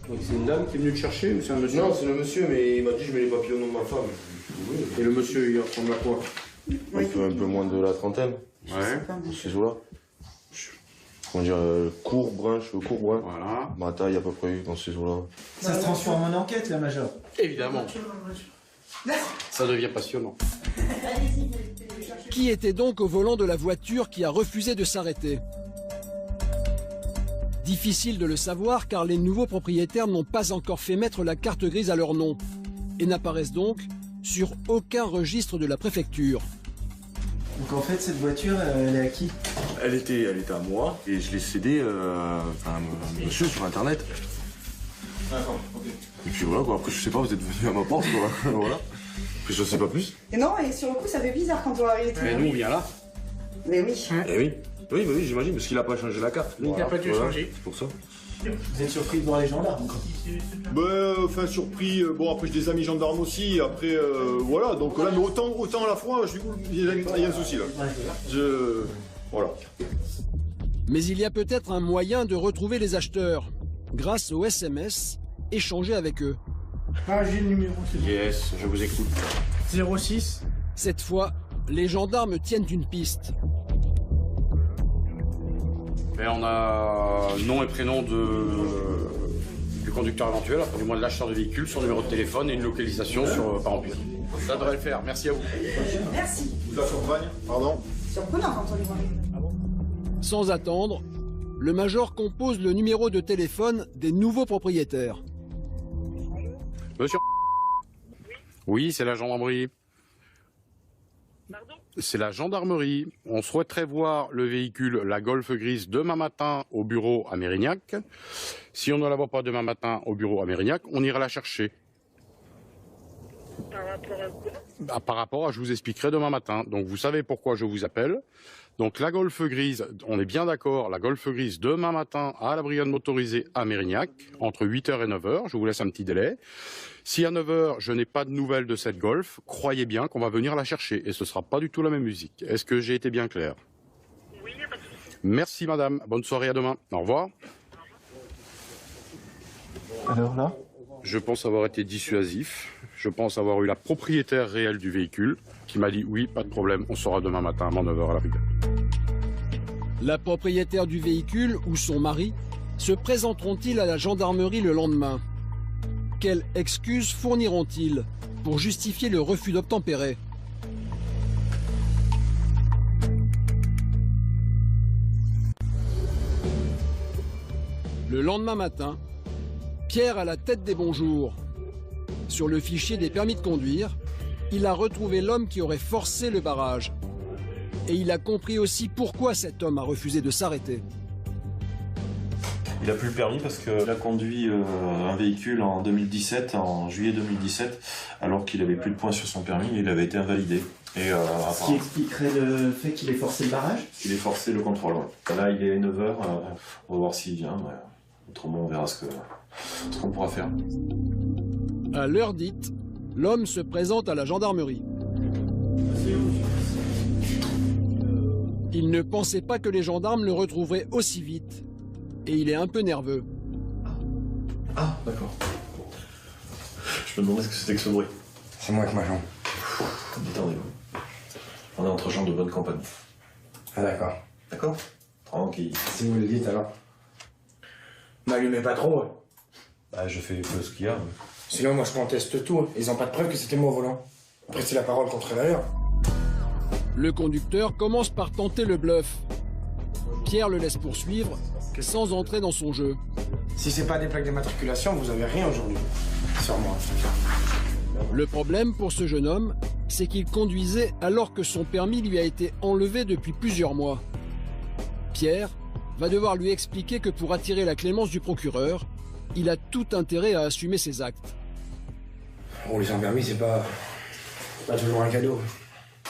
Donc c'est une dame qui est venue te chercher ou c'est un monsieur? Non, c'est le monsieur, mais il m'a dit je mets les papiers au nom de ma femme. Et le monsieur, il ressemble à quoi? Il fait un peu moins de la trentaine. Ouais. Ces eaux-là. Comment dire, court, brun, cheveux court, brun. Voilà. Ma taille à peu près dans ces eaux-là. Ça se transforme en enquête, la Major. Évidemment. Ça devient passionnant. Qui était donc au volant de la voiture qui a refusé de s'arrêter? Difficile de le savoir car les nouveaux propriétaires n'ont pas encore fait mettre la carte grise à leur nom et n'apparaissent donc sur aucun registre de la préfecture. Donc en fait, cette voiture, elle est à qui? Elle était à moi et je l'ai cédée à un monsieur sur internet. D'accord, ok. Et puis voilà quoi, après je sais pas, vous êtes venu à ma porte quoi. Voilà. Puis je sais pas plus. Et non, et sur le coup, ça fait bizarre quand on va arriver. Mais nous, on vient là. Mais oui. Eh oui. Oui, bah oui, j'imagine, parce qu'il a pas changé la carte. Il n'a pas dû changer. C'est pour ça. Vous êtes surpris de voir les gendarmes encore? Enfin, surpris. Bon, après, j'ai des amis gendarmes aussi. Après, voilà. Donc là, mais autant à la fois, je dis, il y a un souci là. Voilà. Mais il y a peut-être un moyen de retrouver les acheteurs grâce au SMS échangé avec eux. Ah, j'ai le numéro. Yes, je vous écoute. 06. Cette fois, les gendarmes tiennent une piste. Et on a nom et prénom du conducteur éventuel, enfin du moins de l'acheteur de véhicule, son numéro de téléphone et une localisation par remplir. Ça devrait le faire, merci à vous. Merci. Vous la surprenne, pardon. Surprenant quand on les voit. Sans attendre, le major compose le numéro de téléphone des nouveaux propriétaires. Monsieur. Oui, c'est la gendarmerie. C'est la gendarmerie. On souhaiterait voir le véhicule, la Golf grise, demain matin au bureau à Mérignac. Si on ne la voit pas demain matin au bureau à Mérignac, on ira la chercher. Par rapport à quoi? Par rapport à, je vous expliquerai demain matin. Donc vous savez pourquoi je vous appelle. Donc la Golf grise, on est bien d'accord, la Golf grise demain matin à la brigade motorisée à Mérignac, entre 8h et 9h, je vous laisse un petit délai. Si à 9h je n'ai pas de nouvelles de cette Golf, croyez bien qu'on va venir la chercher et ce ne sera pas du tout la même musique. Est-ce que j'ai été bien clair? Oui, il n'y a pas de souci. Merci madame, bonne soirée, à demain. Au revoir. Alors là? Je pense avoir été dissuasif. Je pense avoir eu la propriétaire réelle du véhicule qui m'a dit oui, pas de problème, on sera demain matin à 9h à la brigade. La propriétaire du véhicule ou son mari se présenteront-ils à la gendarmerie le lendemain? Quelles excuses fourniront-ils pour justifier le refus d'obtempérer? Le lendemain matin, Pierre a la tête des bons jours. Sur le fichier des permis de conduire, il a retrouvé l'homme qui aurait forcé le barrage. Et il a compris aussi pourquoi cet homme a refusé de s'arrêter. Il a plus le permis parce qu'il a conduit un véhicule en 2017, en juillet 2017, alors qu'il avait plus de points sur son permis et il avait été invalidé. Et, ce qui expliquerait le fait qu'il ait forcé le barrage? Il ait forcé le contrôle, ouais. Là, il est 9h, on va voir s'il vient. Ouais. Autrement, on verra ce qu'on pourra faire. À l'heure dite, l'homme se présente à la gendarmerie. Il ne pensait pas que les gendarmes le retrouveraient aussi vite. Et il est un peu nerveux. Ah, d'accord. Je me demandais ce que c'était que ce bruit. C'est moi avec ma jambe. Détendez-vous. On est entre gens de bonne compagnie. Ah d'accord. D'accord? Tranquille. Si vous le dites alors. M'allumez pas trop. Hein. Bah, je fais ce qu'il y a. Sinon, moi je conteste tout. Hein. Ils ont pas de preuve que c'était moi au volant. Après, c'est la parole contre la leur. Le conducteur commence par tenter le bluff. Pierre le laisse poursuivre, sans entrer dans son jeu. Si c'est pas des plaques d'immatriculation, vous avez rien aujourd'hui. Sur moi. Le problème pour ce jeune homme, c'est qu'il conduisait alors que son permis lui a été enlevé depuis plusieurs mois. Pierre va devoir lui expliquer que pour attirer la clémence du procureur, il a tout intérêt à assumer ses actes. Rouler sans permis, c'est pas toujours un cadeau.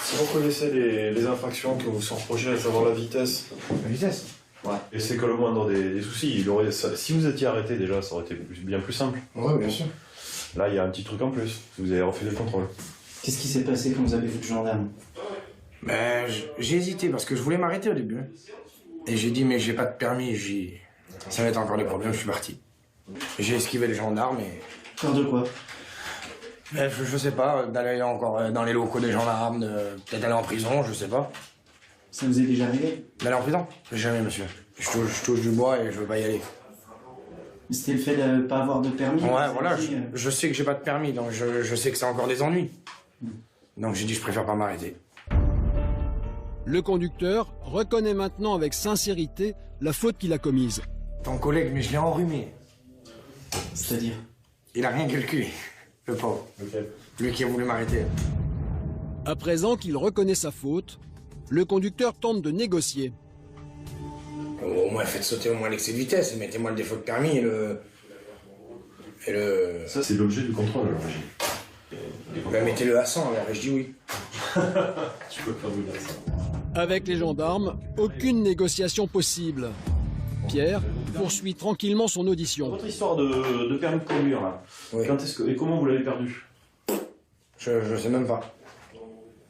Si vous connaissez les infractions que vous sont reprochées, à savoir la vitesse. La vitesse? Ouais. Et c'est que le moindre des soucis. Si vous étiez arrêté déjà, ça aurait été bien plus simple. Ouais, bien sûr. Là, il y a un petit truc en plus. Vous avez refusé le contrôle. Qu'est-ce qui s'est passé quand vous avez vu le gendarme? Ben, j'ai hésité parce que je voulais m'arrêter au début. Et j'ai dit, mais j'ai pas de permis. Ça va être encore des problèmes, je suis parti. J'ai esquivé les gendarmes et... Peur de quoi? Ben, je sais pas, d'aller encore dans les locaux des gendarmes, peut-être aller en prison, je sais pas. Ça vous est déjà arrivé? D'aller en prison? Jamais, monsieur. Je touche du bois et je veux pas y aller. C'était le fait de ne pas avoir de permis? Ouais, voilà, je sais que j'ai pas de permis, donc je sais que c'est encore des ennuis. Donc j'ai dit, je préfère pas m'arrêter. Le conducteur reconnaît maintenant avec sincérité la faute qu'il a commise. Ton collègue, mais je l'ai enrhumé. C'est-à-dire? Il a rien calculé, le pauvre. Okay. Lui qui a voulu m'arrêter. À présent qu'il reconnaît sa faute, le conducteur tente de négocier. Au moins, faites sauter au moins l'excès de vitesse et mettez-moi le défaut de permis et le... Ça, c'est l'objet du contrôle, alors, ben, mettez-le à 100, alors, je dis oui. Tu peux pas vous dire ça. Avec les gendarmes, aucune négociation possible. Pierre poursuit tranquillement son audition. Votre histoire de permis de conduire, là. Oui. Et comment vous l'avez perdu? Je sais même pas.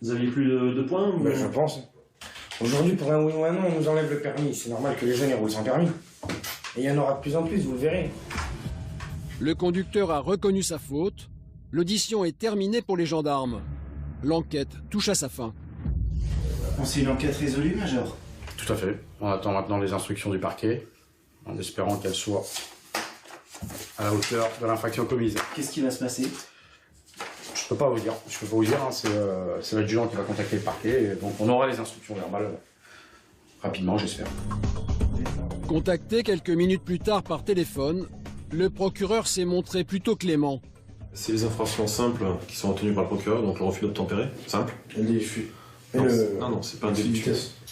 Vous aviez plus de points ou... Ben, je pense. Aujourd'hui, pour un oui ou un non, on nous enlève le permis. C'est normal que les jeunes ils roulent sans permis. Et il y en aura de plus en plus, vous le verrez. Le conducteur a reconnu sa faute. L'audition est terminée pour les gendarmes. L'enquête touche à sa fin. C'est une enquête résolue, Major? Tout à fait. On attend maintenant les instructions du parquet, en espérant qu'elles soient à la hauteur de l'infraction commise. Qu'est-ce qui va se passer? Je peux pas vous dire. Je peux pas vous dire. Hein. C'est l'adjudant qui va contacter le parquet. Et donc on aura les instructions verbales rapidement, j'espère. Contacté quelques minutes plus tard par téléphone, le procureur s'est montré plutôt clément. C'est les infractions simples qui sont retenues par le procureur, donc le refus d'obtempérer, simple. Et le délit. Non, c'est pas un délit.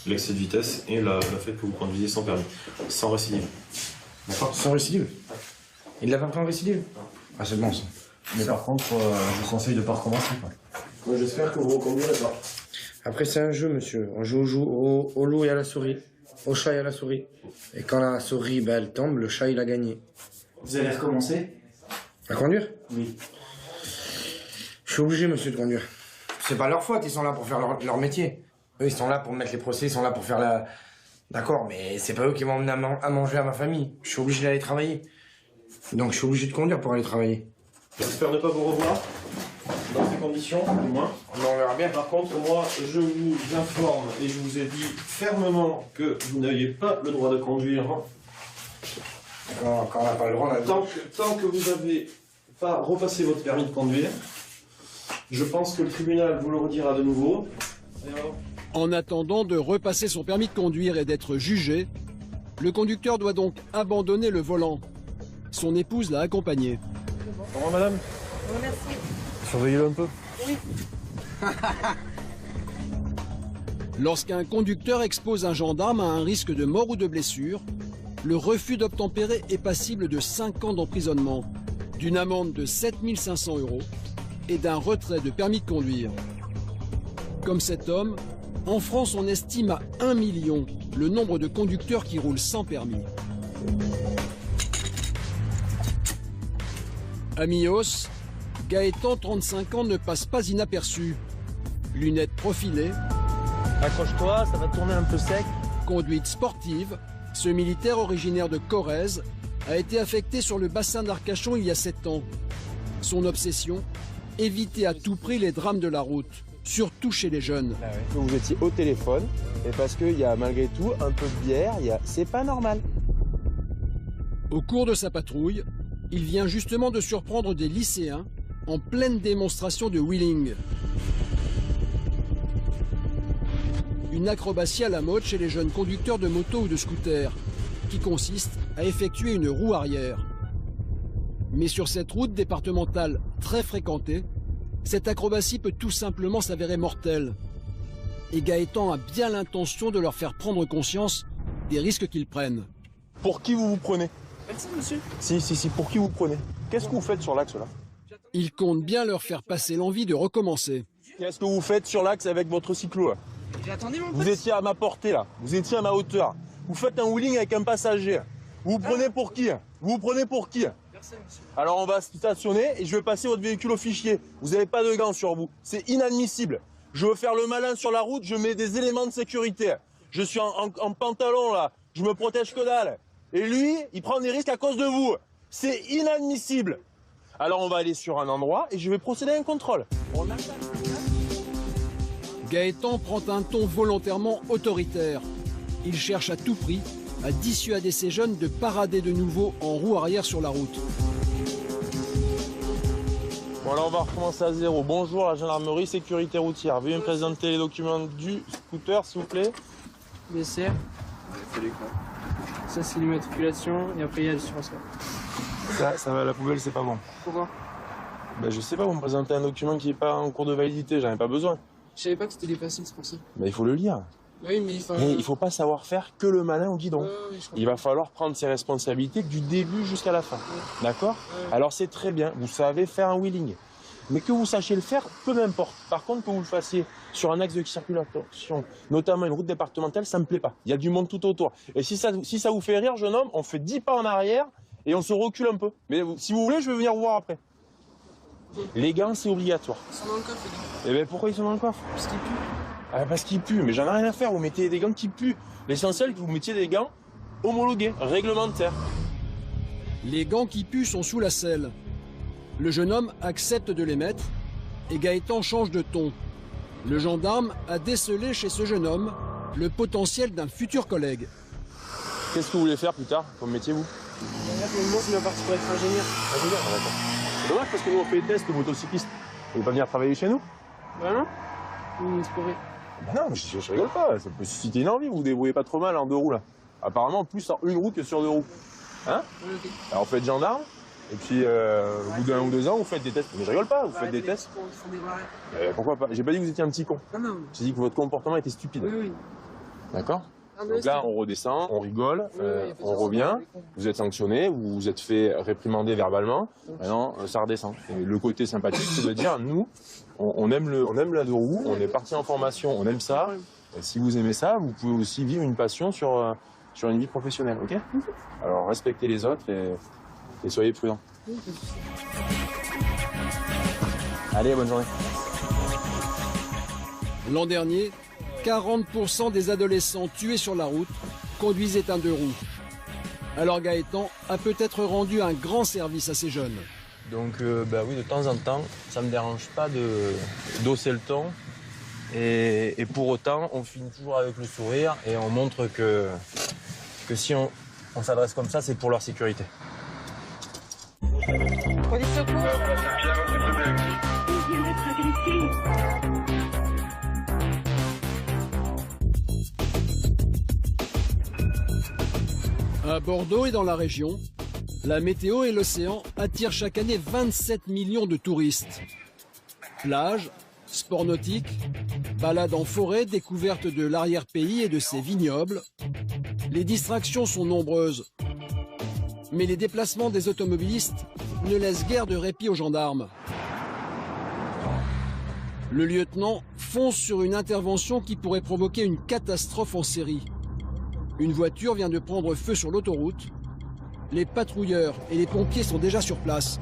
L'excès de vitesse et le fait que vous conduisez sans permis, sans récidive. D'accord? Sans récidive? Il l'a pas pris en récidive? Ah, c'est bon ça. Mais par contre, je vous conseille de pas recommencer. Moi, j'espère que vous reconduirez pas. Après, c'est un jeu, monsieur. On joue au loup et à la souris. Au chat et à la souris. Et quand la souris, ben, elle tombe, le chat, il a gagné. Vous allez recommencer? À conduire? Oui. Je suis obligé, monsieur, de conduire. C'est pas leur faute, ils sont là pour faire leur métier. Eux, ils sont là pour mettre les procès, ils sont là pour faire la... D'accord, mais c'est pas eux qui vont emmener à manger à ma famille. Je suis obligé d'aller travailler. Donc, je suis obligé de conduire pour aller travailler. J'espère ne pas vous revoir dans ces conditions, du moins. On verra bien. Par contre, moi, je vous informe et je vous ai dit fermement que vous n'aviez pas le droit de conduire. Quand on n'a pas le droit, on a le droit. Tant que vous n'avez pas repassé votre permis de conduire, je pense que le tribunal vous le redira de nouveau. En attendant de repasser son permis de conduire et d'être jugé, le conducteur doit donc abandonner le volant. Son épouse l'a accompagné. Au revoir, madame. Oh, merci. Surveillez-le un peu. Oui. Lorsqu'un conducteur expose un gendarme à un risque de mort ou de blessure, le refus d'obtempérer est passible de 5 ans d'emprisonnement, d'une amende de 7 500 € et d'un retrait de permis de conduire. Comme cet homme, en France, on estime à 1 million le nombre de conducteurs qui roulent sans permis. À Mios, Gaëtan, 35 ans, ne passe pas inaperçu. Lunettes profilées. Accroche-toi, ça va tourner un peu sec. Conduite sportive. Ce militaire originaire de Corrèze a été affecté sur le bassin d'Arcachon il y a 7 ans. Son obsession, éviter à tout prix les drames de la route, surtout chez les jeunes. Vous étiez au téléphone, et parce qu'il y a malgré tout un peu de bière, c'est pas normal. Au cours de sa patrouille, il vient justement de surprendre des lycéens en pleine démonstration de wheeling. Une acrobatie à la mode chez les jeunes conducteurs de moto ou de scooter, qui consiste à effectuer une roue arrière. Mais sur cette route départementale très fréquentée, cette acrobatie peut tout simplement s'avérer mortelle. Et Gaëtan a bien l'intention de leur faire prendre conscience des risques qu'ils prennent. Pour qui vous vous prenez? Merci, monsieur. Si, pour qui vous prenez? Qu'est-ce que vous faites sur l'axe là? Il compte bien leur faire passer l'envie de recommencer. Qu'est-ce que vous faites sur l'axe avec votre cyclo là? J'attendais mon pote. Vous étiez à ma portée là, vous étiez à ma hauteur. Vous faites un wheeling avec un passager. Vous vous prenez pour qui? Vous vous prenez pour qui? Merci, monsieur. Alors on va stationner et je vais passer votre véhicule au fichier. Vous n'avez pas de gants sur vous. C'est inadmissible. Je veux faire le malin sur la route, je mets des éléments de sécurité. Je suis en pantalon là, je me protège que dalle. Et lui, il prend des risques à cause de vous. C'est inadmissible. Alors on va aller sur un endroit et je vais procéder à un contrôle. Gaëtan prend un ton volontairement autoritaire. Il cherche à tout prix à dissuader ces jeunes de parader de nouveau en roue arrière sur la route. Bon, là on va recommencer à zéro. Bonjour, la gendarmerie, sécurité routière. Veuillez me présenter les documents du scooter, s'il vous plaît. BCR. Ça, c'est l'immatriculation, et après, il y a l'assurance. Ça va à la poubelle, c'est pas bon. Pourquoi? Ben, je sais pas, vous me présentez un document qui n'est pas en cours de validité, j'en ai pas besoin. Je savais pas que c'était dépassé, c'est pour ça. Ben, il faut le lire. Oui, mais il faut pas savoir faire que le malin au guidon. Il va falloir prendre ses responsabilités du début jusqu'à la fin. D'accord? Alors c'est très bien, vous savez faire un wheeling. Mais que vous sachiez le faire, peu m'importe. Par contre, que vous le fassiez sur un axe de circulation, notamment une route départementale, ça me plaît pas. Il y a du monde tout autour. Et si ça vous fait rire, jeune homme, on fait 10 pas en arrière et on se recule un peu. Mais si vous voulez, je vais venir vous voir après. Les gants, c'est obligatoire. Ils sont dans le coffre, les gants. Et bien pourquoi ils sont dans le coffre? Parce qu'ils puent. Ah, parce qu'ils puent, mais j'en ai rien à faire, vous mettez des gants qui puent. L'essentiel, c'est que vous mettiez des gants homologués, réglementaires. Les gants qui puent sont sous la selle. Le jeune homme accepte de les mettre et Gaëtan change de ton. Le gendarme a décelé chez ce jeune homme le potentiel d'un futur collègue. Qu'est-ce que vous voulez faire plus tard comme métier, vous? Moi, je suis parti pour être ingénieur. Ingénieur, d'accord. C'est dommage parce que nous, on fait des tests de motocyclistes. Vous voulez pas venir travailler chez nous? Bah non. C'est pour rien. Bah non, mais je rigole pas. Ça peut susciter une envie. Vous vous débrouillez pas trop mal en 2 roues, là. Apparemment, plus en 1 roue que sur 2 roues. Hein? Okay. Alors, vous faites gendarme. Et puis, au bout d'1 ou 2 ans, vous faites des tests. Mais je rigole pas, vous faites des tests. Pourquoi pas? J'ai pas dit que vous étiez un petit con. Non. J'ai dit que votre comportement était stupide. Oui. D'accord? Donc là, on redescend, on rigole, on revient, vous êtes sanctionné, vous vous êtes fait réprimander verbalement, maintenant ça redescend. Et le côté sympathique, c'est de dire, nous, on aime la 2 roues, on est parti en formation, on aime ça. Et si vous aimez ça, vous pouvez aussi vivre une passion sur une vie professionnelle, ok? Alors respectez les autres et soyez prudents. Allez, bonne journée. L'an dernier, 40% des adolescents tués sur la route conduisaient un 2 roues. Alors Gaëtan a peut-être rendu un grand service à ces jeunes. Donc oui, de temps en temps, ça me dérange pas d'hausser le ton. Et pour autant, on finit toujours avec le sourire et on montre que si on s'adresse comme ça, c'est pour leur sécurité. Police secours. À Bordeaux et dans la région, la météo et l'océan attirent chaque année 27 millions de touristes. Plages, sports nautiques, Balade en forêt, découverte de l'arrière-pays et de ses vignobles. Les distractions sont nombreuses. Mais les déplacements des automobilistes ne laissent guère de répit aux gendarmes. Le lieutenant fonce sur une intervention qui pourrait provoquer une catastrophe en série. Une voiture vient de prendre feu sur l'autoroute. Les patrouilleurs et les pompiers sont déjà sur place.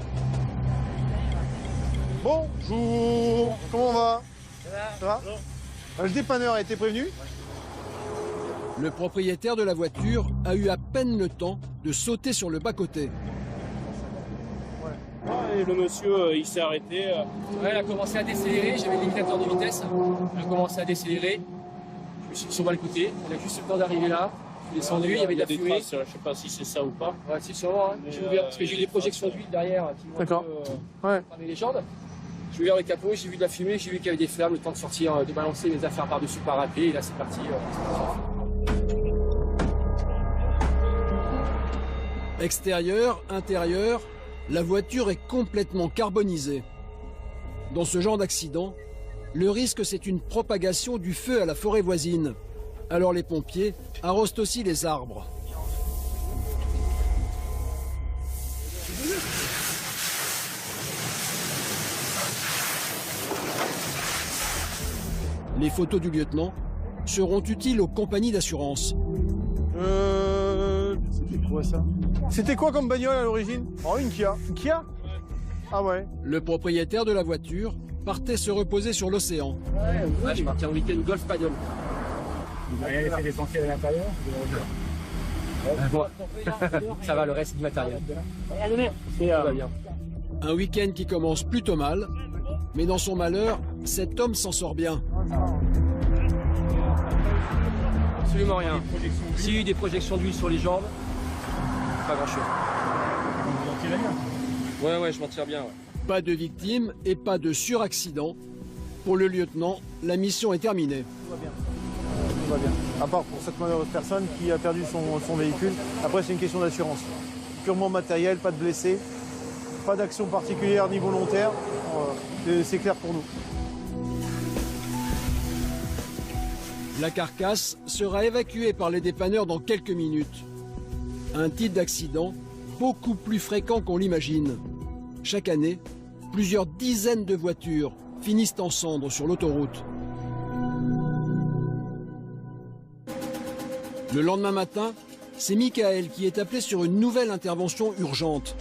Bonjour, comment on va? Ça va? Le dépanneur a été prévenu? Le propriétaire de la voiture a eu à peine le temps de sauter sur le bas-côté. Et le monsieur, il s'est arrêté. Ouais, il a commencé à décélérer, j'avais l'indicateur de vitesse. Il a commencé à décélérer. Je me suis mis sur le côté. Il a juste le temps d'arriver là. Je suis descendu, il y avait de la fumée. Traces, je sais pas si c'est ça ou pas. Ouais, c'est sûrement. Hein. J'ai ouvert, parce que j'ai eu les projections d'huile derrière qui montrent les légendes. J'ai ouvert le capot, j'ai vu de la fumée, j'ai vu qu'il y avait des flammes, le temps de sortir, de balancer les affaires par-dessus le parapet. Et là, c'est parti. Extérieur, intérieur, la voiture est complètement carbonisée. Dans ce genre d'accident, le risque c'est une propagation du feu à la forêt voisine. Alors les pompiers arrosent aussi les arbres. Les photos du lieutenant seront utiles aux compagnies d'assurance. C'était quoi ça? C'était quoi comme bagnole à l'origine? Oh, une Kia. Une Kia? Ah ouais. Le propriétaire de la voiture partait se reposer sur l'océan. Ouais, je partais en week-end golf paddle. Vous avez fait des pompiers à l'intérieur? Bon. Ça va, le reste du matériel. Tout va bien. Un week-end qui commence plutôt mal, mais dans son malheur, cet homme s'en sort bien. Absolument rien. S'il y a eu des projections d'huile sur les jambes, pas grand-chose. Vous en tirez bien? Ouais, je m'en tire bien. Ouais. Pas de victimes et pas de suraccident. Pour le lieutenant, la mission est terminée. Tout va bien. Tout va bien. À part pour cette malheureuse personne qui a perdu son véhicule. Après, c'est une question d'assurance. Purement matériel, pas de blessés, pas d'action particulière ni volontaire. C'est clair pour nous. La carcasse sera évacuée par les dépanneurs dans quelques minutes. Un type d'accident beaucoup plus fréquent qu'on l'imagine. Chaque année, plusieurs dizaines de voitures finissent en cendres sur l'autoroute. Le lendemain matin, c'est Michael qui est appelé sur une nouvelle intervention urgente.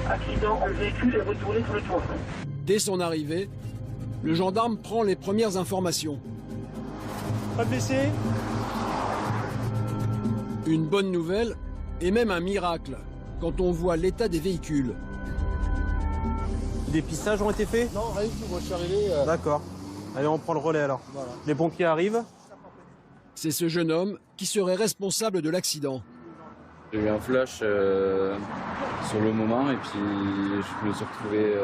Accident, le véhicule est retourné sur le toit. Dès son arrivée, le gendarme prend les premières informations. Pas de blessés? Une bonne nouvelle et même un miracle quand on voit l'état des véhicules. Des pistages ont été faits? Non, rien du tout, moi je suis arrivé. D'accord. Allez, on prend le relais alors. Voilà. Les pompiers arrivent. C'est ce jeune homme qui serait responsable de l'accident. J'ai eu un flash sur le moment et puis je me suis retrouvé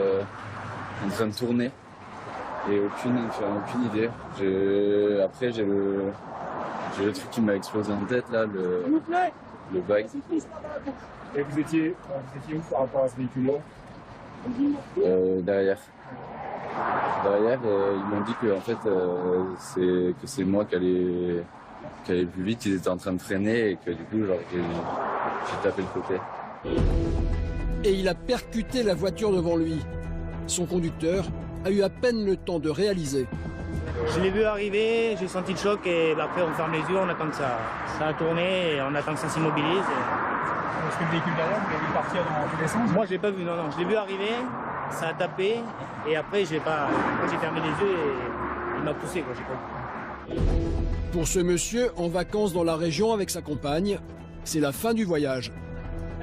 en train de tourner et aucune idée. Après j'ai le truc qui m'a explosé en tête là, le bike. Et vous étiez où par rapport à ce véhicule-là? Derrière. Ils m'ont dit que en fait c'est moi qui allait plus vite, ils étaient en train de freiner et que du coup j'ai tapé le côté. Et il a percuté la voiture devant lui. Son conducteur a eu à peine le temps de réaliser. Je l'ai vu arriver, j'ai senti le choc et après on ferme les yeux, on attend que ça a tourné et on attend que ça s'immobilise. Est-ce que le véhicule derrière, vous l'avez vu partir dans tous les sens? Moi je l'ai pas vu, non. Je l'ai vu arriver, ça a tapé et après j'ai fermé les yeux et il m'a poussé, quoi, j'ai pas vu. Pour ce monsieur en vacances dans la région avec sa compagne, c'est la fin du voyage.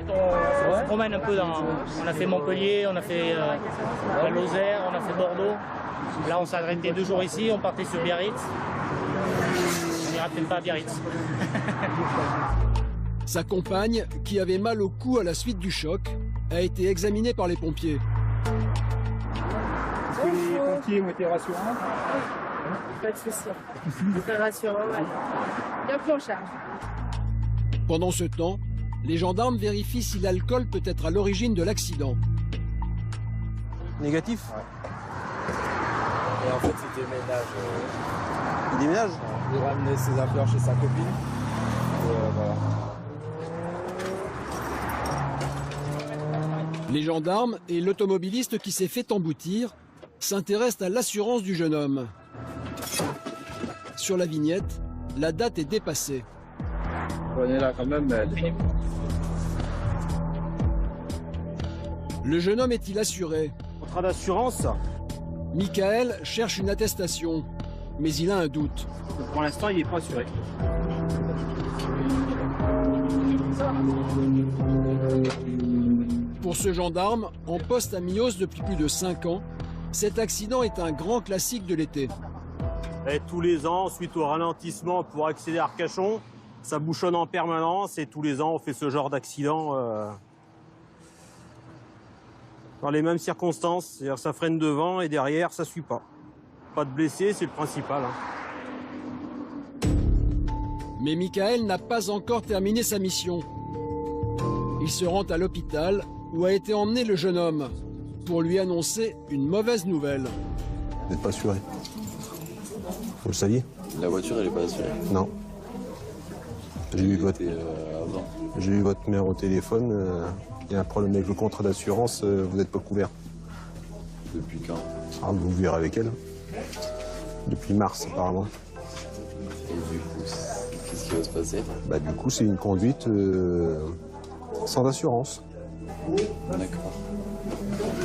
On se promène un peu on a fait Montpellier, on a fait la Lozère, on a fait Bordeaux. Là on s'est arrêté 2 jours ici, on partait sur Biarritz. On n'ira peut-être pas à Biarritz. Sa compagne, qui avait mal au cou à la suite du choc, a été examinée par les pompiers. Est-ce que les pompiers ont été rassurants? Pas de soucis. Très rassurant, ouais. Bien pris en charge. Pendant ce temps, les gendarmes vérifient si l'alcool peut être à l'origine de l'accident. Négatif? Et en fait, c'était ménage. Il déménage? Il ramenait ses affaires chez sa copine. Et voilà. Les gendarmes et l'automobiliste qui s'est fait emboutir s'intéressent à l'assurance du jeune homme. Sur la vignette, la date est dépassée. On est là quand même, mais... Le jeune homme est-il assuré? Contrat d'assurance? Michael cherche une attestation, mais il a un doute. Pour l'instant, il n'est pas assuré. Pour ce gendarme, en poste à Mios depuis plus de 5 ans, cet accident est un grand classique de l'été. Et tous les ans, suite au ralentissement pour accéder à Arcachon, ça bouchonne en permanence et tous les ans, on fait ce genre d'accident dans les mêmes circonstances. C'est-à-dire ça freine devant et derrière, ça suit pas. Pas de blessés, c'est le principal. Mais Michael n'a pas encore terminé sa mission. Il se rend à l'hôpital où a été emmené le jeune homme pour lui annoncer une mauvaise nouvelle. Vous n'êtes pas assuré. Vous le saviez? La voiture, elle n'est pas assurée. Non. J'ai eu votre mère au téléphone. Il y a un problème avec le contrat d'assurance. Vous n'êtes pas couvert. Depuis quand? Ah, vous verrez avec elle. Depuis mars, apparemment. Et du coup, qu'est-ce qui va se passer? Bah, du coup, c'est une conduite sans assurance. D'accord.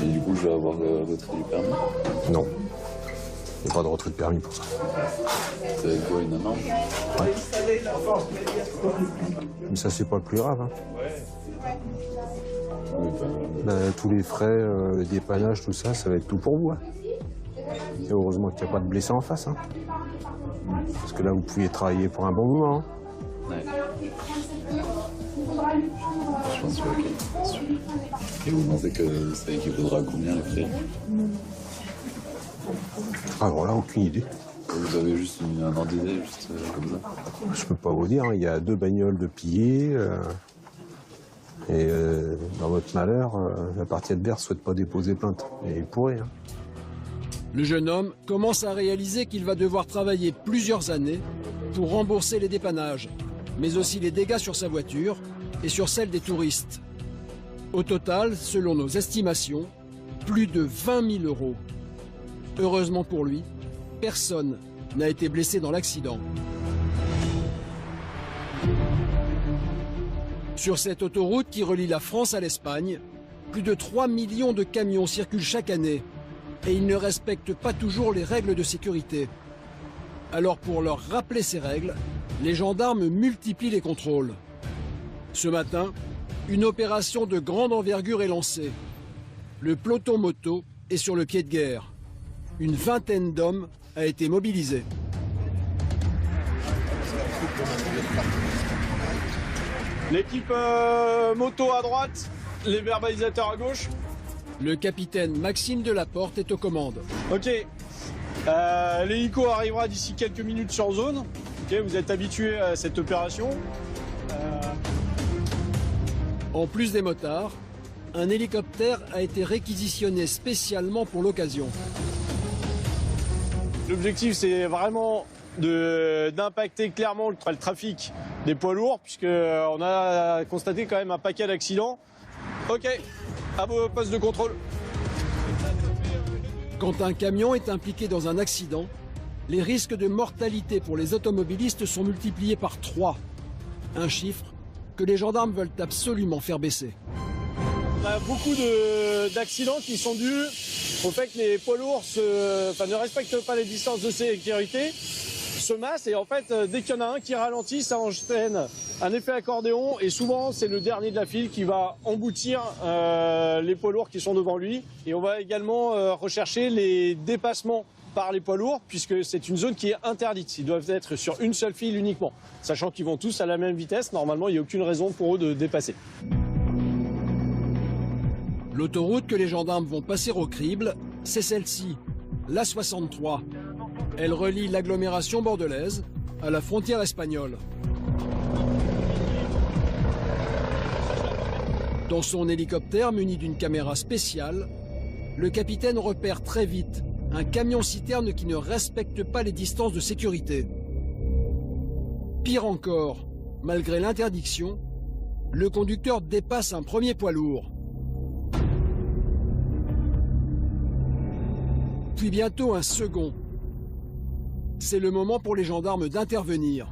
Et du coup, je vais avoir le retrait du permis? Non. Il n'y a pas de retrait de permis pour ça. Ça va être quoi, une amende? Ouais. Mais ça, c'est pas le plus grave. Hein. Tous les frais, le dépannage, tout ça, ça va être tout pour vous. Hein. Et heureusement qu'il n'y a pas de blessés en face. Hein. Parce que là, vous pouviez travailler pour un bon moment. Hein. Ouais. Je pense que ok. Et vous pensez que ça équivaudra à combien les frais? Ah voilà, aucune idée. Vous avez juste un ordre d'idée, juste comme ça? Je peux pas vous dire, hein. Il y a 2 bagnoles de pillées. Et dans votre malheur, la partie adverse ne souhaite pas déposer plainte. Et il pourrait. Hein. Le jeune homme commence à réaliser qu'il va devoir travailler plusieurs années pour rembourser les dépannages, mais aussi les dégâts sur sa voiture et sur celle des touristes. Au total, selon nos estimations, plus de 20 000 €. Heureusement pour lui, personne n'a été blessé dans l'accident. Sur cette autoroute qui relie la France à l'Espagne, plus de 3 millions de camions circulent chaque année et ils ne respectent pas toujours les règles de sécurité. Alors pour leur rappeler ces règles, les gendarmes multiplient les contrôles. Ce matin, une opération de grande envergure est lancée. Le peloton moto est sur le pied de guerre. Une vingtaine d'hommes a été mobilisée. L'équipe moto à droite, les verbalisateurs à gauche. Le capitaine Maxime Delaporte est aux commandes. Ok. L'hélico arrivera d'ici quelques minutes sur zone. Ok, vous êtes habitués à cette opération. En plus des motards, un hélicoptère a été réquisitionné spécialement pour l'occasion. L'objectif, c'est vraiment d'impacter clairement le trafic des poids lourds, puisqu'on a constaté quand même un paquet d'accidents. Ok, à vos postes de contrôle. Quand un camion est impliqué dans un accident, les risques de mortalité pour les automobilistes sont multipliés par 3. Un chiffre que les gendarmes veulent absolument faire baisser. On a beaucoup d'accidents qui sont dus au fait que les poids lourds ne respectent pas les distances de sécurité, se massent et en fait, dès qu'il y en a un qui ralentit, ça enchaîne un effet accordéon et souvent c'est le dernier de la file qui va emboutir les poids lourds qui sont devant lui. Et on va également rechercher les dépassements par les poids lourds puisque c'est une zone qui est interdite. Ils doivent être sur une seule file uniquement, sachant qu'ils vont tous à la même vitesse. Normalement, il n'y a aucune raison pour eux de dépasser. L'autoroute que les gendarmes vont passer au crible, c'est celle-ci, l'A63. Elle relie l'agglomération bordelaise à la frontière espagnole. Dans son hélicoptère muni d'une caméra spéciale, le capitaine repère très vite un camion-citerne qui ne respecte pas les distances de sécurité. Pire encore, malgré l'interdiction, le conducteur dépasse un premier poids lourd. Puis bientôt un second. C'est le moment pour les gendarmes d'intervenir.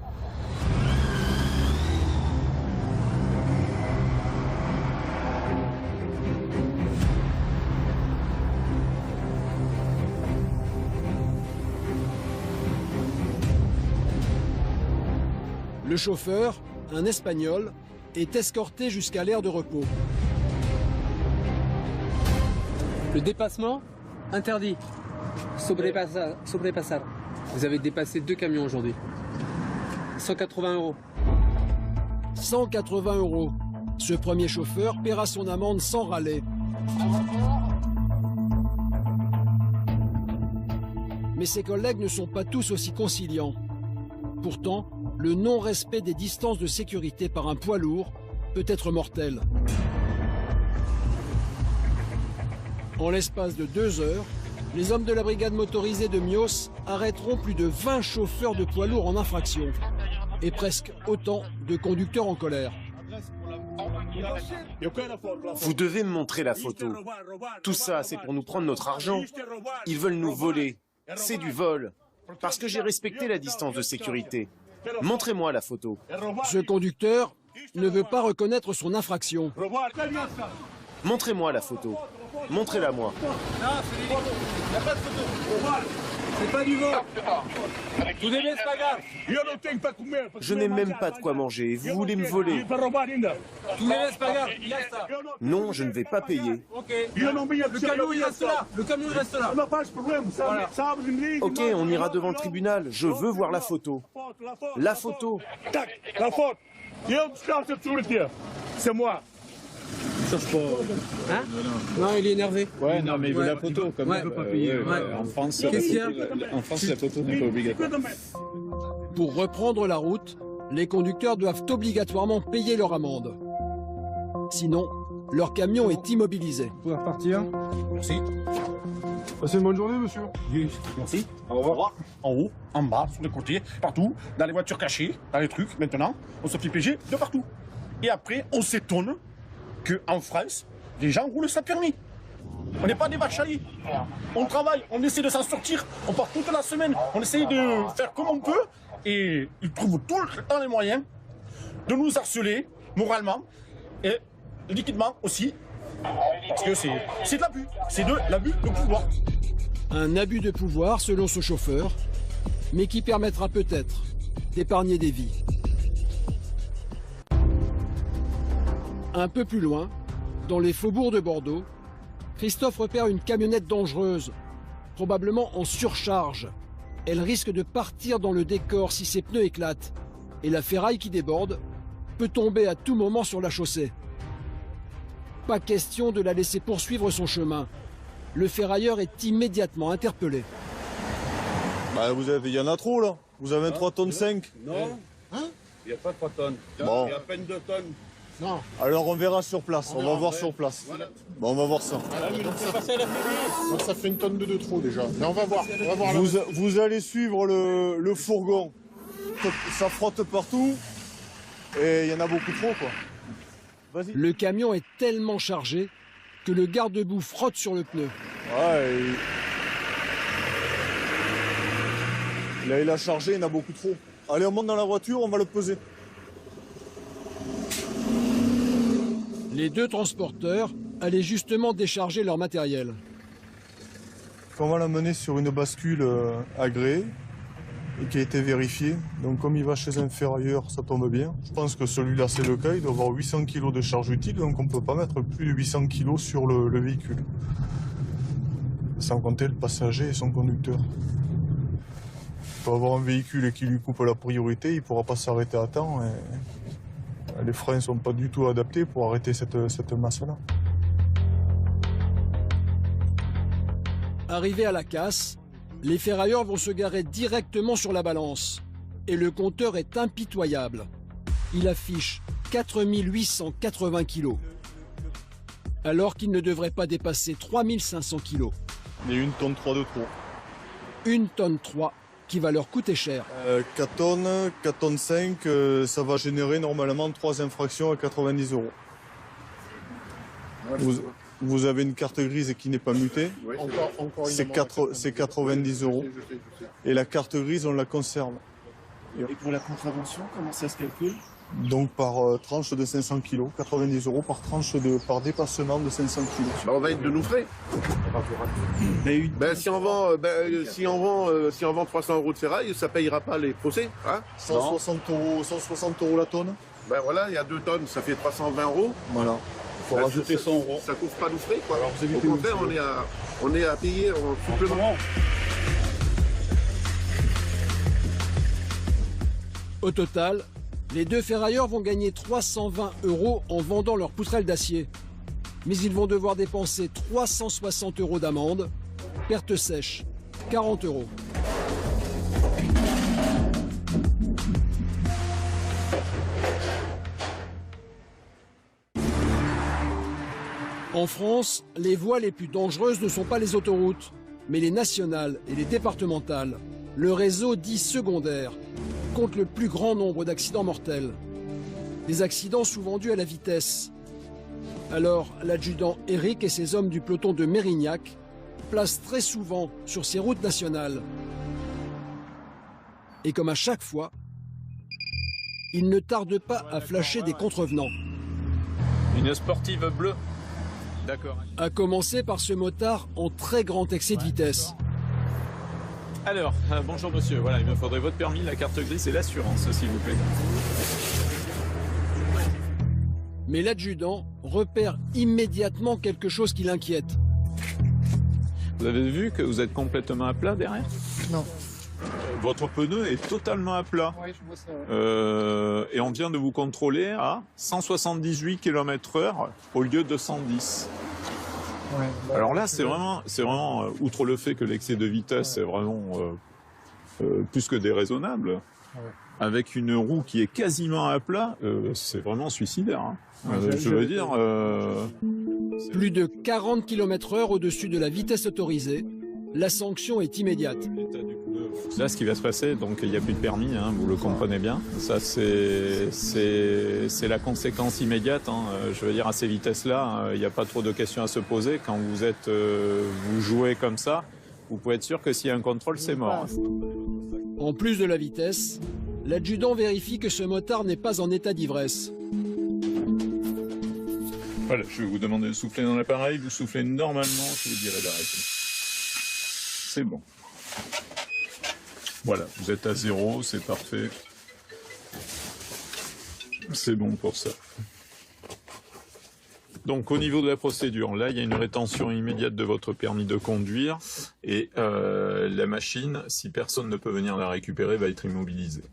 Le chauffeur, un Espagnol, est escorté jusqu'à l'aire de repos. Le dépassement, interdit. Sobrepasar. Vous avez dépassé 2 camions aujourd'hui. 180 €. 180 €. Ce premier chauffeur paiera son amende sans râler. Mais ses collègues ne sont pas tous aussi conciliants. Pourtant, le non-respect des distances de sécurité par un poids lourd peut être mortel. En l'espace de 2 heures, les hommes de la brigade motorisée de Mios arrêteront plus de 20 chauffeurs de poids lourds en infraction et presque autant de conducteurs en colère. Vous devez me montrer la photo. Tout ça, c'est pour nous prendre notre argent. Ils veulent nous voler. C'est du vol. Parce que j'ai respecté la distance de sécurité. Montrez-moi la photo. Ce conducteur ne veut pas reconnaître son infraction. Montrez-moi la photo. Montrez-la moi. Non, c'est il n'y a pas de photo. C'est pas du vol. Tout est bien, c'est pas grave. Je n'ai même pas de quoi manger et vous voulez me voler. Tout est bien, c'est pas grave. Il y a ça. Non, je ne vais pas payer. Ok. Le camion, il reste là. Le camion, il reste là. Voilà. Ok, on ira devant le tribunal. Je veux voir la photo. La photo. La faute. C'est moi. Cherche pas. Hein? Non, il est énervé. Ouais, non, mais il veut la photo quand même. Il veut pas payer. En France, Qu'est-ce qu'il y a la photo n'est pas obligatoire. Pour reprendre la route, les conducteurs doivent obligatoirement payer leur amende. Sinon, leur camion est immobilisé. Vous pouvez repartir. Merci. Passez une bonne journée, monsieur. Oui, merci. Au revoir. En haut, en bas, sur les côtés, partout, dans les voitures cachées, dans les trucs. Maintenant, on se fait piéger de partout. Et après, on s'étonne qu'en France, les gens roulent sans permis. On n'est pas des vaches à lit. On travaille, on essaie de s'en sortir, on part toute la semaine, on essaie de faire comme on peut, et ils trouvent tout le temps les moyens de nous harceler, moralement, et liquidement aussi, parce que c'est de l'abus, c'est de l'abus de pouvoir. Un abus de pouvoir selon ce chauffeur, mais qui permettra peut-être d'épargner des vies. Un peu plus loin, dans les faubourgs de Bordeaux, Christophe repère une camionnette dangereuse, probablement en surcharge. Elle risque de partir dans le décor si ses pneus éclatent, et la ferraille qui déborde peut tomber à tout moment sur la chaussée. Pas question de la laisser poursuivre son chemin. Le ferrailleur est immédiatement interpellé. Bah, il y en a trop là. Vous avez un 3 tonnes 5. Non. Hein? Il n'y a pas 3 tonnes. Bon. Il y a à peine 2 tonnes. Non. Alors on verra sur place, on va voir sur place. Voilà. Bon, on va voir ça. Donc ça fait une tonne de trop déjà. Mais on va voir. Vous allez suivre le fourgon. Ça frotte partout et il y en a beaucoup trop quoi. Le camion est tellement chargé que le garde-boue frotte sur le pneu. Ouais, là il a chargé, il y en a beaucoup trop. Allez, on monte dans la voiture, on va le peser. Les deux transporteurs allaient justement décharger leur matériel. On va l'amener sur une bascule agréée et qui a été vérifiée. Donc comme il va chez un ferrailleur, ça tombe bien. Je pense que celui-là c'est le cas, il doit avoir 800 kg de charge utile, donc on ne peut pas mettre plus de 800 kg sur le véhicule. Sans compter le passager et son conducteur. Il peut avoir un véhicule qui lui coupe la priorité, il ne pourra pas s'arrêter à temps. Et les freins ne sont pas du tout adaptés pour arrêter cette masse-là. Arrivés à la casse, les ferrailleurs vont se garer directement sur la balance. Et le compteur est impitoyable. Il affiche 4880 kg. Alors qu'il ne devrait pas dépasser 3500 kg. Il y a 1,3 tonne de trop. 1 tonne 3 qui va leur coûter cher. 4 tonnes 5, ça va générer normalement 3 infractions à 90 €. Vous avez une carte grise qui n'est pas mutée, c'est 90 €. Et la carte grise, on la conserve. Et pour la contravention, comment ça se calcule? Donc par tranche de 500 kg, 90 € par dépassement de 500 kg. Bah, on va être de nos frais. Ben, si on vend 300 € de ferraille, ça payera pas les procès. Hein 160 € la tonne. Ben voilà, il y a 2 tonnes, ça fait 320 €. Voilà. Il faut rajouter 100 €. Ça couvre pas nos frais, quoi. Alors, au contraire, on est à payer en supplément. Au total, les deux ferrailleurs vont gagner 320 € en vendant leurs poutrelles d'acier. Mais ils vont devoir dépenser 360 € d'amende, perte sèche, 40 €. En France, les voies les plus dangereuses ne sont pas les autoroutes, mais les nationales et les départementales. Le réseau dit secondaire compte le plus grand nombre d'accidents mortels. Des accidents souvent dus à la vitesse. Alors, l'adjudant Eric et ses hommes du peloton de Mérignac placent très souvent sur ces routes nationales. Et comme à chaque fois, ils ne tardent pas à flasher des contrevenants. Une sportive bleue. D'accord. À commencer par ce motard en très grand excès de vitesse. Alors, bonjour monsieur, voilà, il me faudrait votre permis, la carte grise et l'assurance, s'il vous plaît. Mais l'adjudant repère immédiatement quelque chose qui l'inquiète. Vous avez vu que vous êtes complètement à plat derrière? Non. Votre pneu est totalement à plat. Oui, je vois ça. Et on vient de vous contrôler à 178 km/h au lieu de 110. Ouais, bah, alors là, c'est vraiment, outre le fait que l'excès de vitesse est vraiment plus que déraisonnable, ouais. Avec une roue qui est quasiment à plat, c'est vraiment suicidaire. Hein. Je veux dire... Plus de 40 km/h au-dessus de la vitesse autorisée, la sanction est immédiate. Là, ce qui va se passer, donc il n'y a plus de permis, hein, vous le comprenez bien. Ça, c'est la conséquence immédiate. Hein. Je veux dire, à ces vitesses-là, il n'y a pas trop de questions à se poser. Quand vous jouez comme ça, vous pouvez être sûr que s'il y a un contrôle, c'est mort. Hein. En plus de la vitesse, l'adjudant vérifie que ce motard n'est pas en état d'ivresse. Voilà, je vais vous demander de souffler dans l'appareil. Vous soufflez normalement, je vous dirai d'arrêter. C'est bon. Voilà, vous êtes à 0, c'est parfait. C'est bon pour ça. Donc au niveau de la procédure, là il y a une rétention immédiate de votre permis de conduire et la machine, si personne ne peut venir la récupérer, va être immobilisée.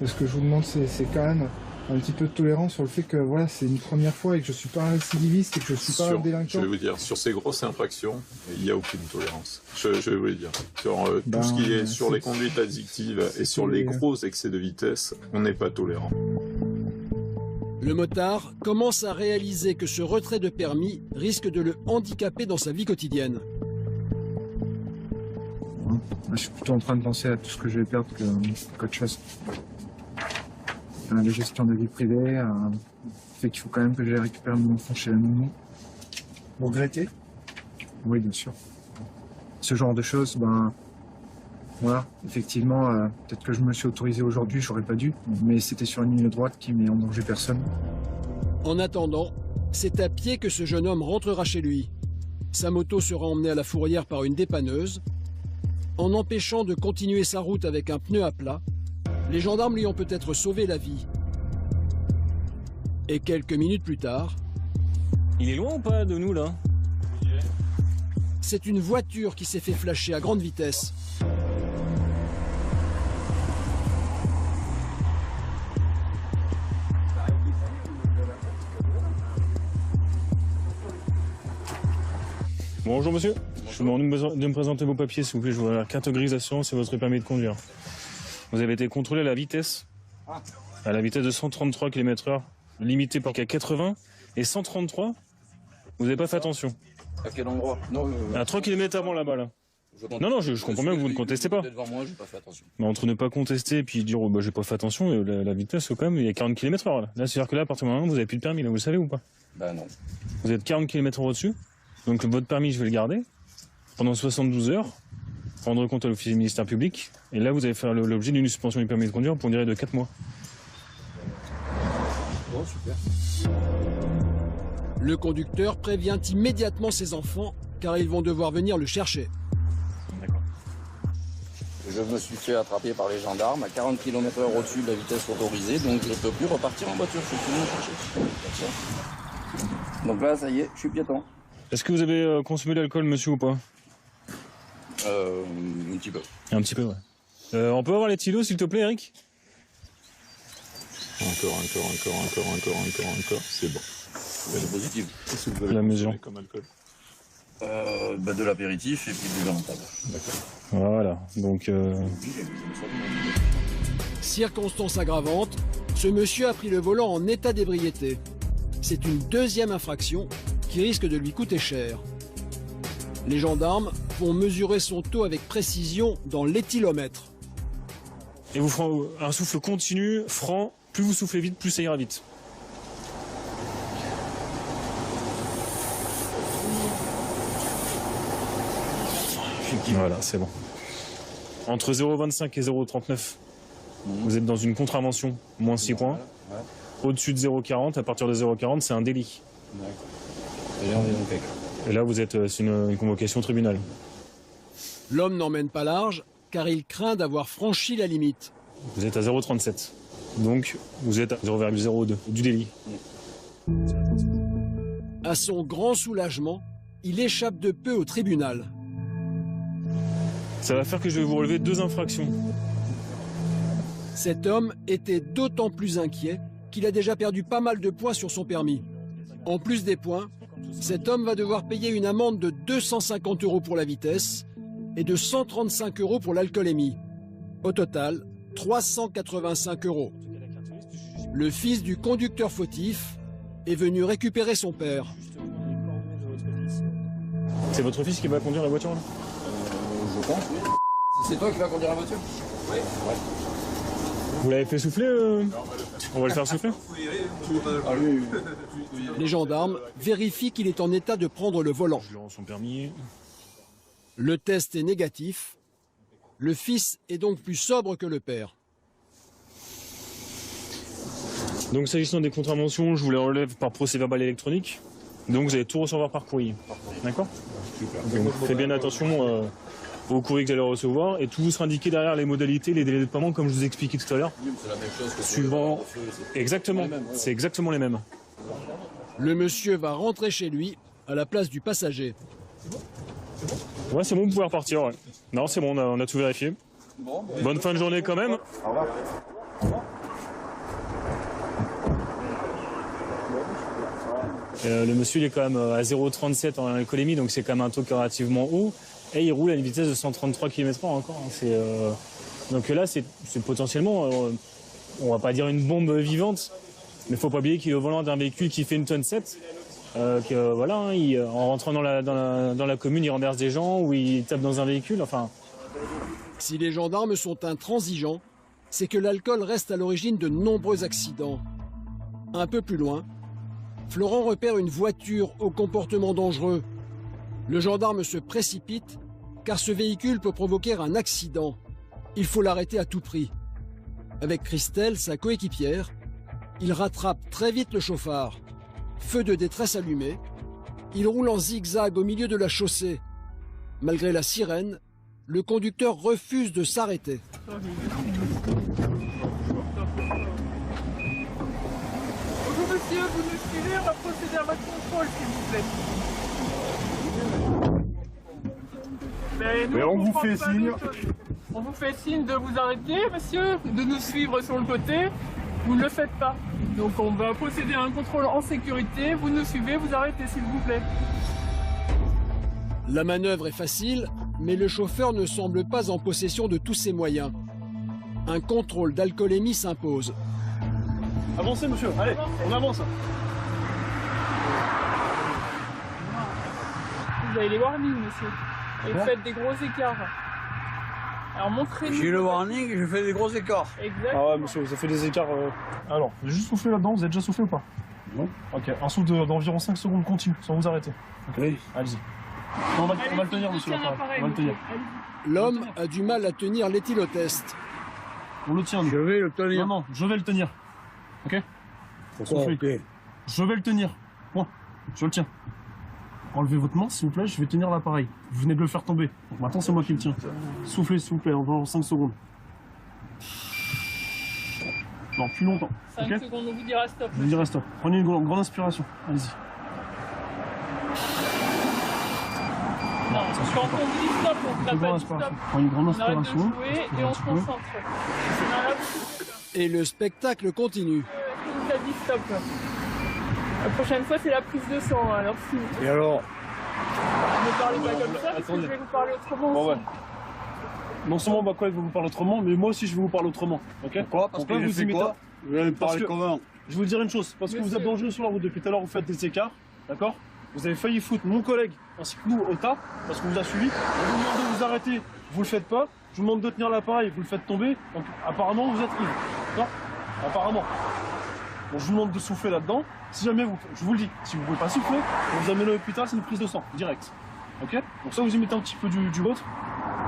Ce que je vous demande, c'est quand même un petit peu de tolérance sur le fait que voilà, c'est une première fois et que je suis pas un récidiviste et que je suis pas un délinquant. Je vais vous dire, sur ces grosses infractions, il n'y a aucune tolérance. Je vais vous le dire. Sur tout ce qui est sur les conduites addictives et sur les gros excès de vitesse, on n'est pas tolérant. Le motard commence à réaliser que ce retrait de permis risque de le handicaper dans sa vie quotidienne. Je suis plutôt en train de penser à tout ce que je vais perdre qu'autre chose. La gestion de vie privée, fait qu'il faut quand même que j'aille récupérer mon enfant chez la nounou. Vous regrettez? Oui, bien sûr. Ce genre de choses, ben voilà, effectivement, peut-être que je me suis autorisé aujourd'hui, j'aurais pas dû, mais c'était sur une ligne droite qui met en danger personne. En attendant, c'est à pied que ce jeune homme rentrera chez lui. Sa moto sera emmenée à la fourrière par une dépanneuse. En empêchant de continuer sa route avec un pneu à plat, les gendarmes lui ont peut-être sauvé la vie. Et quelques minutes plus tard... Il est loin ou pas de nous, là? C'est une voiture qui s'est fait flasher à grande vitesse. Bonjour monsieur, je vous demande de me présenter vos papiers s'il vous plaît, je vois la carte grise d'assurance et votre permis de conduire. Vous avez été contrôlé à la vitesse de 133 km/h, limité par 80 et 133, vous n'avez pas fait attention. À quel endroit? À 3 km avant là-bas là. Non, je comprends bien que vous ne contestez pas. Devant moi, j'ai pas fait attention. Mais entre ne pas contester et puis dire oh, bah, j'ai pas fait attention, la vitesse quand même, il y a 40 km/h là. Là, c'est-à-dire que là, à partir du moment où vous avez plus de permis, là, vous le savez ou pas? Bah non. Vous êtes 40 km/h au-dessus, donc votre permis, je vais le garder pendant 72 heures, rendre compte à l'officier du ministère public, et là, vous allez faire l'objet d'une suspension du permis de conduire pour une durée de 4 mois. Bon, super. Le conducteur prévient immédiatement ses enfants car ils vont devoir venir le chercher. Je me suis fait attraper par les gendarmes à 40 km/h au-dessus de la vitesse autorisée, donc je ne peux plus repartir en voiture, je suis venu chercher. Donc là, ça y est, je suis piéton. Est-ce que vous avez consommé de l'alcool, monsieur, ou pas? Un petit peu. Un petit peu, ouais. On peut avoir les stylos, s'il te plaît, Eric? Encore, c'est bon. C'est positif. Qu'est-ce que vous avez La mesure. consommé comme alcool? De l'apéritif et puis du verre en table. D'accord. Voilà, donc... Circonstance aggravante, ce monsieur a pris le volant en état d'ébriété. C'est une deuxième infraction qui risque de lui coûter cher. Les gendarmes vont mesurer son taux avec précision dans l'éthylomètre. Et vous ferez un souffle continu, franc, plus vous soufflez vite, plus ça ira vite. Voilà, c'est bon. Entre 0,25 et 0,39, vous êtes dans une contravention, moins 6 points. Au-dessus de 0,40, à partir de 0,40, c'est un délit. Et là, vous êtes sur une convocation au tribunal. L'homme n'emmène pas large car il craint d'avoir franchi la limite. Vous êtes à 0,37. Donc, vous êtes à 0,02 du délit. À son grand soulagement, il échappe de peu au tribunal. Ça va faire que je vais vous relever 2 infractions. Cet homme était d'autant plus inquiet qu'il a déjà perdu pas mal de points sur son permis. En plus des points, cet homme va devoir payer une amende de 250 € pour la vitesse et de 135 € pour l'alcoolémie. Au total, 385 €. Le fils du conducteur fautif est venu récupérer son père. C'est votre fils qui va conduire la voiture là? Je pense, oui. C'est toi qui vas conduire la voiture? Oui. Ouais. Vous l'avez fait souffler On va le faire souffler? Ah, oui. Les gendarmes vérifient qu'il est en état de prendre le volant. Je lui rends son permis. Le test est négatif. Le fils est donc plus sobre que le père. Donc s'agissant des contraventions, je vous les relève par procès-verbal électronique. Donc vous allez tout recevoir par courrier. D'accord? Donc faites bien attention au courrier que vous allez recevoir et tout vous sera indiqué derrière les modalités, les délais de paiement comme je vous ai expliqué tout à l'heure. C'est la même chose que suivant. Exactement, c'est exactement les mêmes. Le monsieur va rentrer chez lui à la place du passager. Ouais, c'est bon, vous pouvez repartir. Ouais. Non, c'est bon, on a tout vérifié. Bonne fin de journée quand même. Au revoir. Le monsieur il est quand même à 0,37 en alcoolémie, donc c'est quand même un taux relativement haut. Et il roule à une vitesse de 133 km/h encore. Donc là, c'est potentiellement, on va pas dire une bombe vivante, mais il faut pas oublier qu'il est au volant d'un véhicule qui fait 1,7 tonne. Voilà, en rentrant dans la commune, il renverse des gens ou il tape dans un véhicule. Enfin. Si les gendarmes sont intransigeants, c'est que l'alcool reste à l'origine de nombreux accidents. Un peu plus loin, Florent repère une voiture au comportement dangereux. Le gendarme se précipite car ce véhicule peut provoquer un accident. Il faut l'arrêter à tout prix. Avec Christelle, sa coéquipière, il rattrape très vite le chauffard. Feu de détresse allumé, il roule en zigzag au milieu de la chaussée. Malgré la sirène, le conducteur refuse de s'arrêter. Bonjour monsieur, vous nous suivez, on va procéder à votre contrôle s'il vous plaît. Mais on vous fait signe. On vous fait signe de vous arrêter, monsieur, de nous suivre sur le côté. Vous ne le faites pas. Donc on va procéder à un contrôle en sécurité. Vous nous suivez, vous arrêtez s'il vous plaît. La manœuvre est facile, mais le chauffeur ne semble pas en possession de tous ses moyens. Un contrôle d'alcoolémie s'impose. Avancez monsieur, allez, on avance. Vous avez les warnings, monsieur. Et vous faites des gros écarts. Alors montrez-nous. J'ai le warning et je fais des gros écarts. Exact. Ah ouais, monsieur, vous avez fait des écarts. Alors, vous avez juste soufflé là-dedans, vous avez déjà soufflé ou pas? Non. Ok, un souffle d'environ 5 secondes continu, sans vous arrêter. Oui. Allez-y. On va le tenir, monsieur. On va le tenir. L'homme a du mal à tenir l'éthylotest. On le tient. Je vais le tenir. Non, je vais le tenir. Ok? Pourquoi? Ok. Je vais le tenir. Moi, je le tiens. Enlevez votre main, s'il vous plaît, je vais tenir l'appareil. Vous venez de le faire tomber. Donc maintenant, c'est moi qui le tiens. Soufflez, s'il vous plaît, environ 5 secondes. Non, plus longtemps. 5 secondes, on vous dira stop. Je vous dirai stop. Prenez une grande inspiration. Allez-y. Non, quand on vous dit stop, on n'a pas dit stop. Prenez une grande On arrête de inspiration. jouer et on se concentre. Et le spectacle continue. On vous a dit stop. La prochaine fois, c'est la prise de sang. Alors si Et alors? ne parlez pas comme ça, parce que je vais vous parler autrement Bon, aussi. ouais. Non seulement Bakoy va vous parler autrement, mais moi aussi je vais vous parler autrement. Ok? Pourquoi? Parce que j'ai fait quoi? Je vais me parler comment? Je vais vous dire une chose, parce que vous êtes dangereux sur la route depuis tout à l'heure, vous faites des écarts, d'accord? Vous avez failli foutre mon collègue ainsi que nous au tas, parce qu'on vous a suivi. Je vous demande de vous arrêter, vous le faites pas. Je vous demande de tenir l'appareil, vous le faites tomber. Donc apparemment vous êtes ivre. D'accord? Apparemment. Bon, je vous demande de souffler là-dedans. Si jamais vous, je vous le dis, si vous pouvez pas souffler, on vous amène à l'hôpital, c'est une prise de sang, direct. Ok? Donc ça vous y mettez un petit peu du vôtre.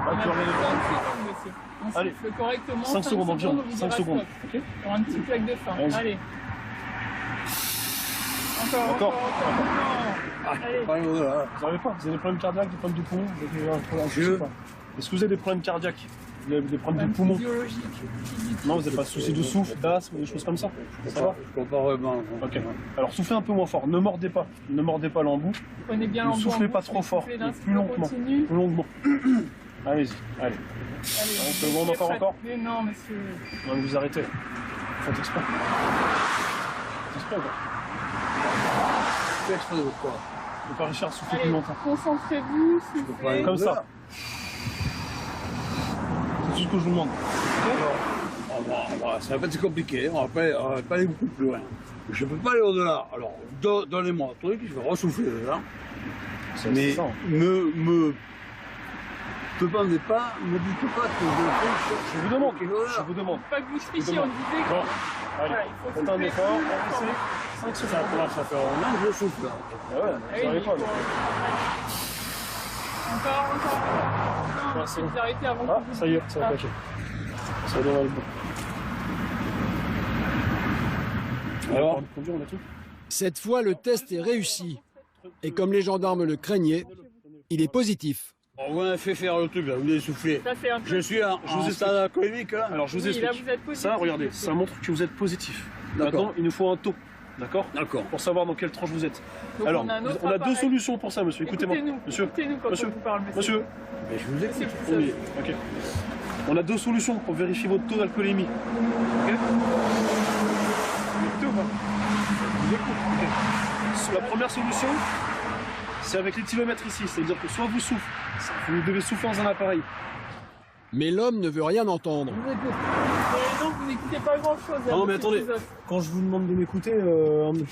On Allez. souffle correctement. 5 secondes environ. on vous 5 dira secondes. stop. Ok? Pour un petit claque de fin. Allez-y. Allez. Encore. Allez. Vous n'avez pas? Vous avez des problèmes cardiaques, des problèmes de poumons? Je sais pas. Est-ce que vous avez des problèmes cardiaques? Vous avez des problèmes de poumons? Non, vous n'avez pas de soucis de souffle, d'asthme, des choses comme ça? Ça va? Je comprends pas vraiment. Ok. Alors soufflez un peu moins fort, ne mordez pas. Ne mordez pas l'embout. Prenez bien Ne l'embout. soufflez pas trop fort, et plus lentement. Plus longuement. Allez-y, allez. On se demande encore? Mais non, monsieur. Non, mais vous arrêtez. Faites exprès. Faites exprès, quoi. Faites exprès de quoi? Ne pas réussir à souffler Allez, plus longtemps. concentrez-vous, soufflez. Comme ça. C'est tout ce que je vous demande. Ça va être compliqué, on va pas aller beaucoup plus loin. Je peux pas aller au-delà. Alors, donnez-moi un truc, je vais ressouffler dedans. Mais me demandez pas, me dites pas que je vous demande. Je vous demande. Pas que vous trichiez, on disait que... Bon, allez, Voilà, il faut faites un souffler. effort, avancez. 5 secondes. Ça commence à faire un an, je souffle. Ah ouais, vous n'arrivez pas. Encore. Non, Ouais, c'est bon. vous arrêtez avant Ah, que vous... ça y est, ça va plaquer. Ça devrait aller bon. Alors, conduire, on a tout. Cette fois, le test est réussi. Et comme les gendarmes le craignaient, il est positif. On m'a fait faire le truc, là, vous avez soufflé. Ça, c'est un peu... Je suis en stade alcoolique, là. Alors, je vous Oui, là, explique. vous êtes positif. Ça, regardez, ça montre que vous êtes positif. D'accord. Maintenant, il nous faut un taux. D'accord? D'accord. Pour savoir dans quelle tranche vous êtes. Donc, Alors, on a un autre on a deux appareil. solutions pour ça, monsieur. Écoutez-moi. Écoutez-nous. Écoutez-nous quand on vous parle, monsieur. Monsieur. Mais je vous écoute. Oui, ok. On a deux solutions pour vérifier votre taux d'alcoolémie. Ok? Vous écoutez ou pas? Je vous écoute. Ok. La première solution, c'est avec l'éthylomètre ici. C'est-à-dire que soit vous soufflez, vous devez souffler dans un appareil. Mais l'homme ne veut rien entendre. Vous écoutez. Et donc, vous n'écoutez pas grand-chose. là, Non, mais monsieur attendez. Christophe. Quand je vous demande de m'écouter,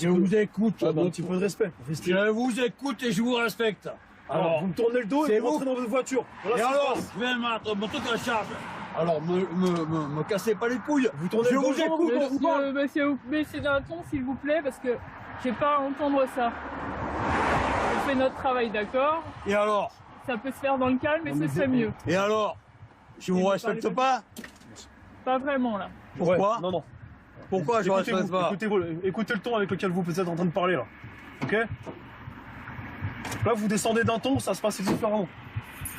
Je vous écoute. un petit peu de respect. Je vous écoute et je vous respecte. Alors, vous me tournez le dos et c'est vous rentrez dans votre voiture. Voilà Et ce qui se alors, passe. je vais mettre mon truc en charge. Alors, me cassez pas les couilles. Vous tournez Je le dos, vous écoute, on vous parle. Monsieur, vous baissez d'un ton, s'il vous plaît, parce que j'ai pas à entendre ça. On fait notre travail, d'accord? Et alors? Ça peut se faire dans le calme, mais ce serait mieux. Et alors? Je vous respecte pas? Pas vraiment, là. Pourquoi? Non, non. Pourquoi je ne respecte pas? Écoutez le ton avec lequel vous êtes en train de parler, là. Ok? Là, vous descendez d'un ton, ça se passe différemment.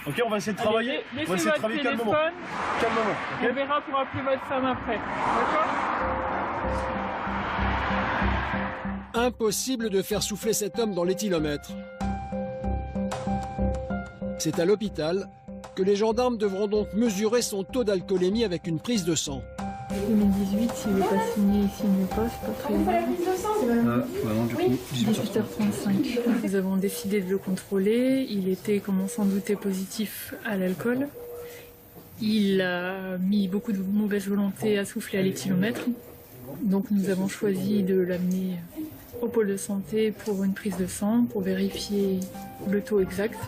Ok, on va essayer de travailler. Allez, On va laissez essayer de votre travailler calmement. téléphone. Calmement. Ok? On verra pour appeler votre femme après. D'accord? Impossible de faire souffler cet homme dans l'éthylomètre. C'est à l'hôpital que les gendarmes devront donc mesurer son taux d'alcoolémie avec une prise de sang. 2018, s'il n'est pas signé, il signe pas, c'est pas très grave. Non, du coup, 18h35. Nous avons décidé de le contrôler. Il était, comme on s'en doutait, positif à l'alcool. Il a mis beaucoup de mauvaise volonté à souffler à l'éthylomètre. Donc nous avons choisi de l'amener au pôle de santé pour une prise de sang, pour vérifier le taux exact.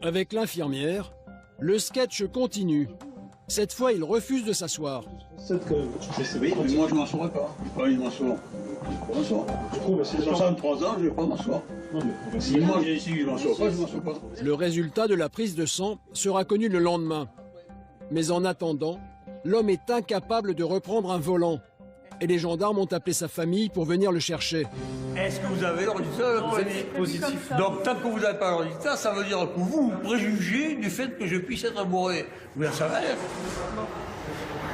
Avec l'infirmière, le sketch continue. Cette fois, il refuse de s'asseoir. Oui, mais moi je m'assoirai pas. Pas je m'assois. Du coup, c'est 63 ans, je vais pas m'asseoir. Si moi j'ai ici, je m'assois pas, je m'assois pas. Le résultat de la prise de sang sera connu le lendemain. Mais en attendant, l'homme est incapable de reprendre un volant. Et les gendarmes ont appelé sa famille pour venir le chercher. Est-ce que vous avez le résultat de la premier positif? Donc tant que vous n'avez pas le résultat, ça veut dire que vous préjugez du fait que je puisse être bourré. Vous le savez?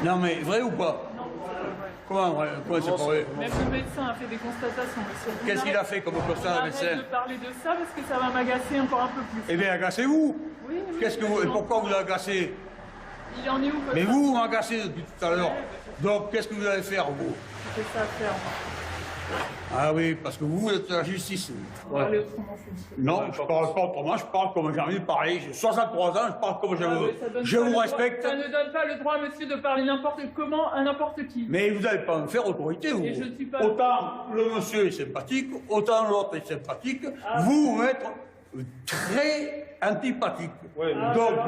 Non mais vrai ou pas? Comment vrai? Comment c'est pas vrai? Même le médecin a fait des constatations, monsieur. Qu'est-ce qu'il a fait comme constat, le médecin? Arrête de parler de ça parce que ça va m'agacer encore un peu plus. Eh bien, agacez-vous. Oui, oui. Qu'est-ce que vous... Et pourquoi vous l'agacez? Il en est où? Mais vous m'agacez depuis tout à l'heure. Donc, qu'est-ce que vous allez faire, vous? C'est ça à faire. Ah oui, parce que vous êtes la justice. Ouais. Non, je parle pas autrement, je parle comme j'ai envie de parler. J'ai 63 ans, je parle comme je veux. Je vous respecte. Ça ne donne pas le droit, monsieur, de parler n'importe comment à n'importe qui. Mais vous n'allez pas me faire autorité, vous. Et je ne suis pas... Autant le monsieur est sympathique, autant l'autre est sympathique. Ah, vous êtes très antipathique. Ouais, donc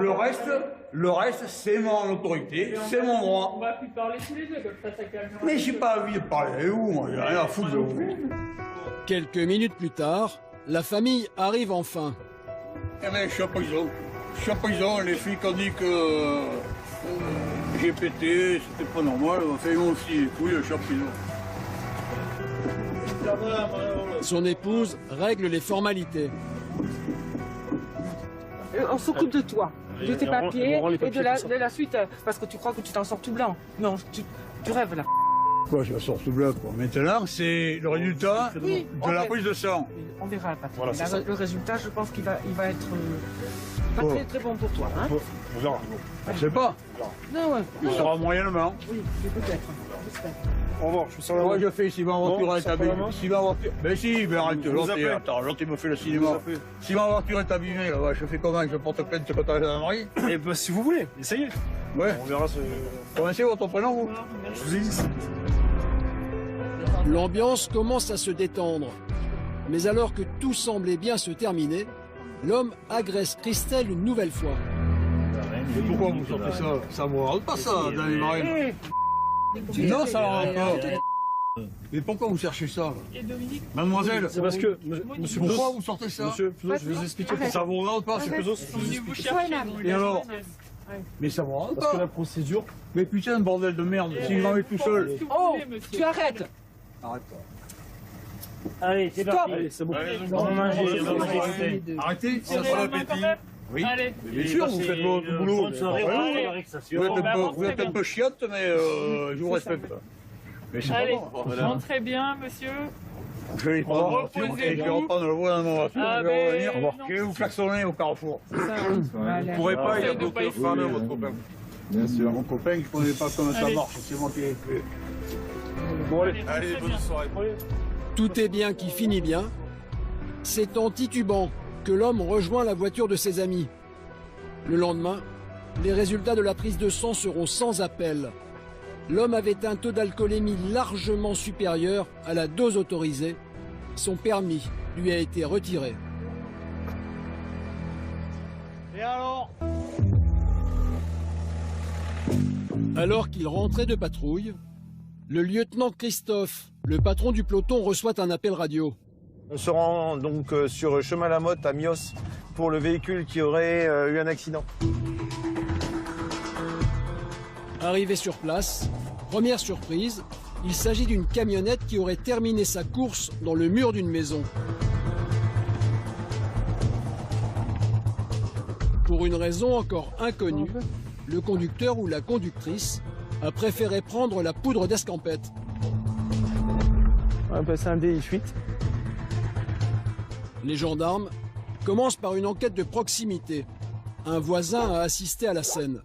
le reste, c'est mon autorité, c'est mon droit. On va plus parler tous les deux, comme ça calmera. Mais j'ai pas envie de parler avec vous, moi, j'ai rien à foutre de vous. Quelques minutes plus tard, la famille arrive enfin. Eh bien, je suis en prison. Je suis en prison, les filles qui ont dit que j'ai pété, c'était pas normal, enfin, ils m'ont aussi les couilles, je suis en prison. Son épouse règle les formalités. On s'occupe de toi, de tes papiers et de la suite, parce que tu crois que tu t'en sors tout blanc. Non, tu rêves là. Quoi, je sors tout blanc, quoi. Maintenant, c'est le résultat de la prise de sang. On verra, Patrick. Voilà, le résultat, je pense qu'il va être pas très, très bon pour toi. Hein, on verra. Je sais pas. Non, ouais. Il sera moyennement. Oui, peut-être. Au revoir, je sors la voiture. Moi, je fais si ma voiture est abîmée. Si ma voiture. Ben si, ben arrête, l'autre, il me fait le cinéma. Si ma voiture est abîmée, là, je fais comment? Je porte plainte contre la gendarmerie? Eh ben, si vous voulez, essayez. Ouais. On verra. Comment c'est votre prénom, vous? Je vous ai dit. L'ambiance commence à se détendre. Mais alors que tout semblait bien se terminer, l'homme agresse Christelle une nouvelle fois. Mais pourquoi vous sortez ça? Ça ne vous rentre pas, ça, dans les marines? Non, ça ne rentre pas. Mais pourquoi vous cherchez ça? Mademoiselle? C'est parce que, monsieur Pesos, pourquoi vous sortez ça? Monsieur Pesos, je vais vous expliquer pourquoi. Ça vous rentre pas? Monsieur Pesos, je vous explique. Et alors? Mais ça vous rentre pas? Parce que la procédure... Mais putain, bordel de merde, si j'en vais tout seul. Oh, tu arrêtes. Arrête pas. Allez, c'est parti. Allez, c'est bon. Arrêtez, ça sera l'appétit. Oui, allez. Bien sûr, vous faites votre boulot. Vous êtes un peu chiotte, mais je vous respecte. Mais c'est allez, pas bon. rentrez bien, monsieur. Je vais prendre la voiture et je vais reprendre le voie dans ma voiture. Je vais revenir. Je vais vous klaxonner au carrefour. Vous ne pourrez pas, il y a d'autres femmes, votre copain. Bien sûr, mon copain, je ne connais pas comment ça marche. C'est moi qui l'ai fait. Bon, allez, bonne soirée. Tout est bien qui finit bien. C'est en titubant que l'homme rejoint la voiture de ses amis. Le lendemain, les résultats de la prise de sang seront sans appel. L'homme avait un taux d'alcoolémie largement supérieur à la dose autorisée. Son permis lui a été retiré. Et alors? Alors qu'il rentrait de patrouille, le lieutenant Christophe, le patron du peloton, reçoit un appel radio. On se rend donc sur Chemin Lamotte à Mios pour le véhicule qui aurait eu un accident. Arrivé sur place, première surprise, il s'agit d'une camionnette qui aurait terminé sa course dans le mur d'une maison. Pour une raison encore inconnue, le conducteur ou la conductrice a préféré prendre la poudre d'escampette. On appelle ça un DI8. Les gendarmes commencent par une enquête de proximité. Un voisin a assisté à la scène.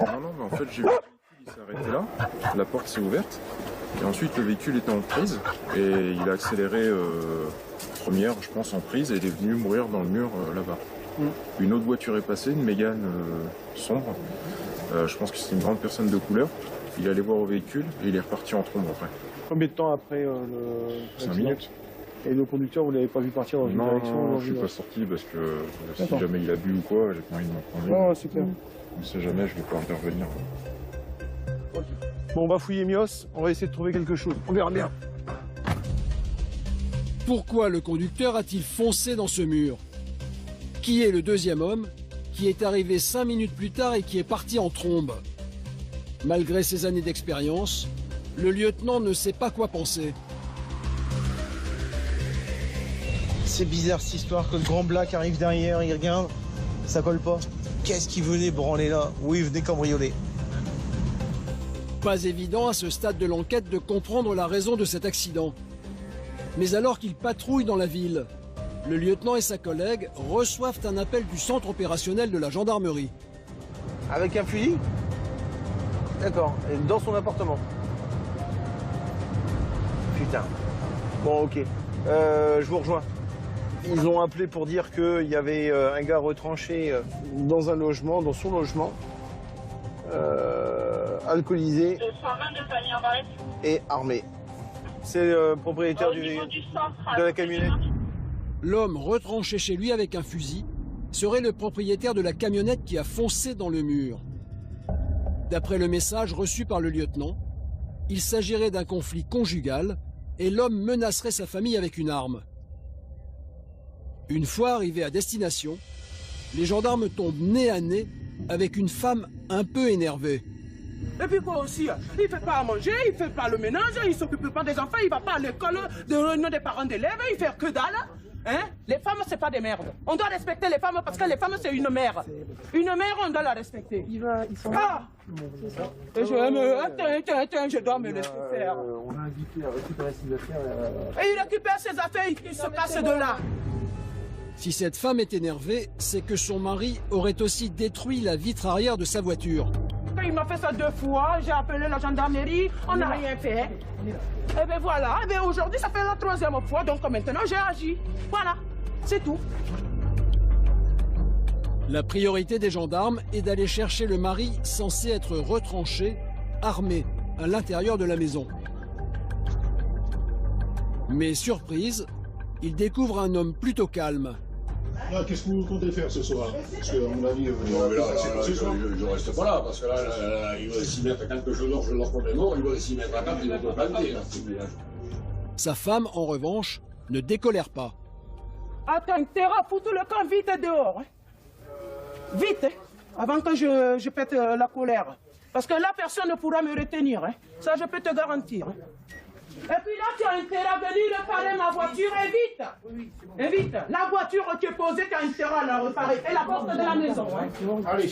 Non, mais en fait, j'ai vu qu'il s'est arrêté là, la porte s'est ouverte, et ensuite le véhicule était en prise, et il a accéléré première, je pense, en prise, et il est venu mourir dans le mur là-bas. Une autre voiture est passée, une Mégane sombre. Je pense que c'est une grande personne de couleur. Il est allé voir au véhicule et il est reparti en trombe après. Combien de temps après 5 minutes. Et le conducteur, vous l'avez pas vu partir dans une direction? Non, je suis pas sorti parce que si jamais il a bu ou quoi, j'ai pas envie de m'en prendre. Non, c'est clair. On sait jamais, je vais pas intervenir. Bon, on va fouiller Mios, on va essayer de trouver quelque chose. On verra bien. Pourquoi le conducteur a-t-il foncé dans ce mur? Qui est le deuxième homme qui est arrivé 5 minutes plus tard et qui est parti en trombe? Malgré ses années d'expérience, le lieutenant ne sait pas quoi penser. C'est bizarre cette histoire que le grand black arrive derrière, il regarde, ça colle pas. Qu'est-ce qu'il venait branler là? Oui, il venait cambrioler. Pas évident à ce stade de l'enquête de comprendre la raison de cet accident. Mais alors qu'ils patrouillent dans la ville, le lieutenant et sa collègue reçoivent un appel du centre opérationnel de la gendarmerie. Avec un fusil? D'accord, et dans son appartement. Putain. Bon, ok. Je vous rejoins. Ils ont appelé pour dire qu'il y avait un gars retranché dans un logement, dans son logement, alcoolisé et armé. C'est le propriétaire de la camionnette. L'homme retranché chez lui avec un fusil serait le propriétaire de la camionnette qui a foncé dans le mur. D'après le message reçu par le lieutenant, il s'agirait d'un conflit conjugal et l'homme menacerait sa famille avec une arme. Une fois arrivés à destination, les gendarmes tombent nez à nez avec une femme un peu énervée. Et puis quoi aussi, il ne fait pas à manger, il ne fait pas le ménage, il ne s'occupe pas des enfants, il ne va pas à l'école de réunion des parents d'élèves, il fait que dalle. Hein? Les femmes, c'est pas des merdes. On doit respecter les femmes parce que les femmes, c'est une mère. Une mère, on doit la respecter. Ils sont là. Et je dois me laisser faire. On a invité à récupérer ses affaires. Et il récupère ses affaires, il se passe de là. Si cette femme est énervée, c'est que son mari aurait aussi détruit la vitre arrière de sa voiture. Il m'a fait ça 2 fois, j'ai appelé la gendarmerie, on n'a rien fait. Et bien voilà, et bien aujourd'hui ça fait la 3e fois, donc maintenant j'ai agi. Voilà, c'est tout. La priorité des gendarmes est d'aller chercher le mari censé être retranché, armé, à l'intérieur de la maison. Mais surprise, ils découvrent un homme plutôt calme. Là, qu'est-ce que vous comptez faire ce soir? Parce qu'à mon avis, je reste pas là, parce que là, il va s'y mettre quelque chose d'autre, je leur promets mort, il va s'y mettre à cap, il va te planter. Sa femme, en revanche, ne décolère pas. Attends, Terra, fous tout le camp vite dehors. Hein. Vite, hein, avant que je pète la colère. Parce que là, personne ne pourra me retenir. Hein. Ça, je peux te garantir. Hein. Et puis là, tu as intérêt à venir réparer ma voiture, et vite. Et vite. La voiture qui est posée, tu as intérêt à la réparer. Et la porte de la maison. Hein. Allez.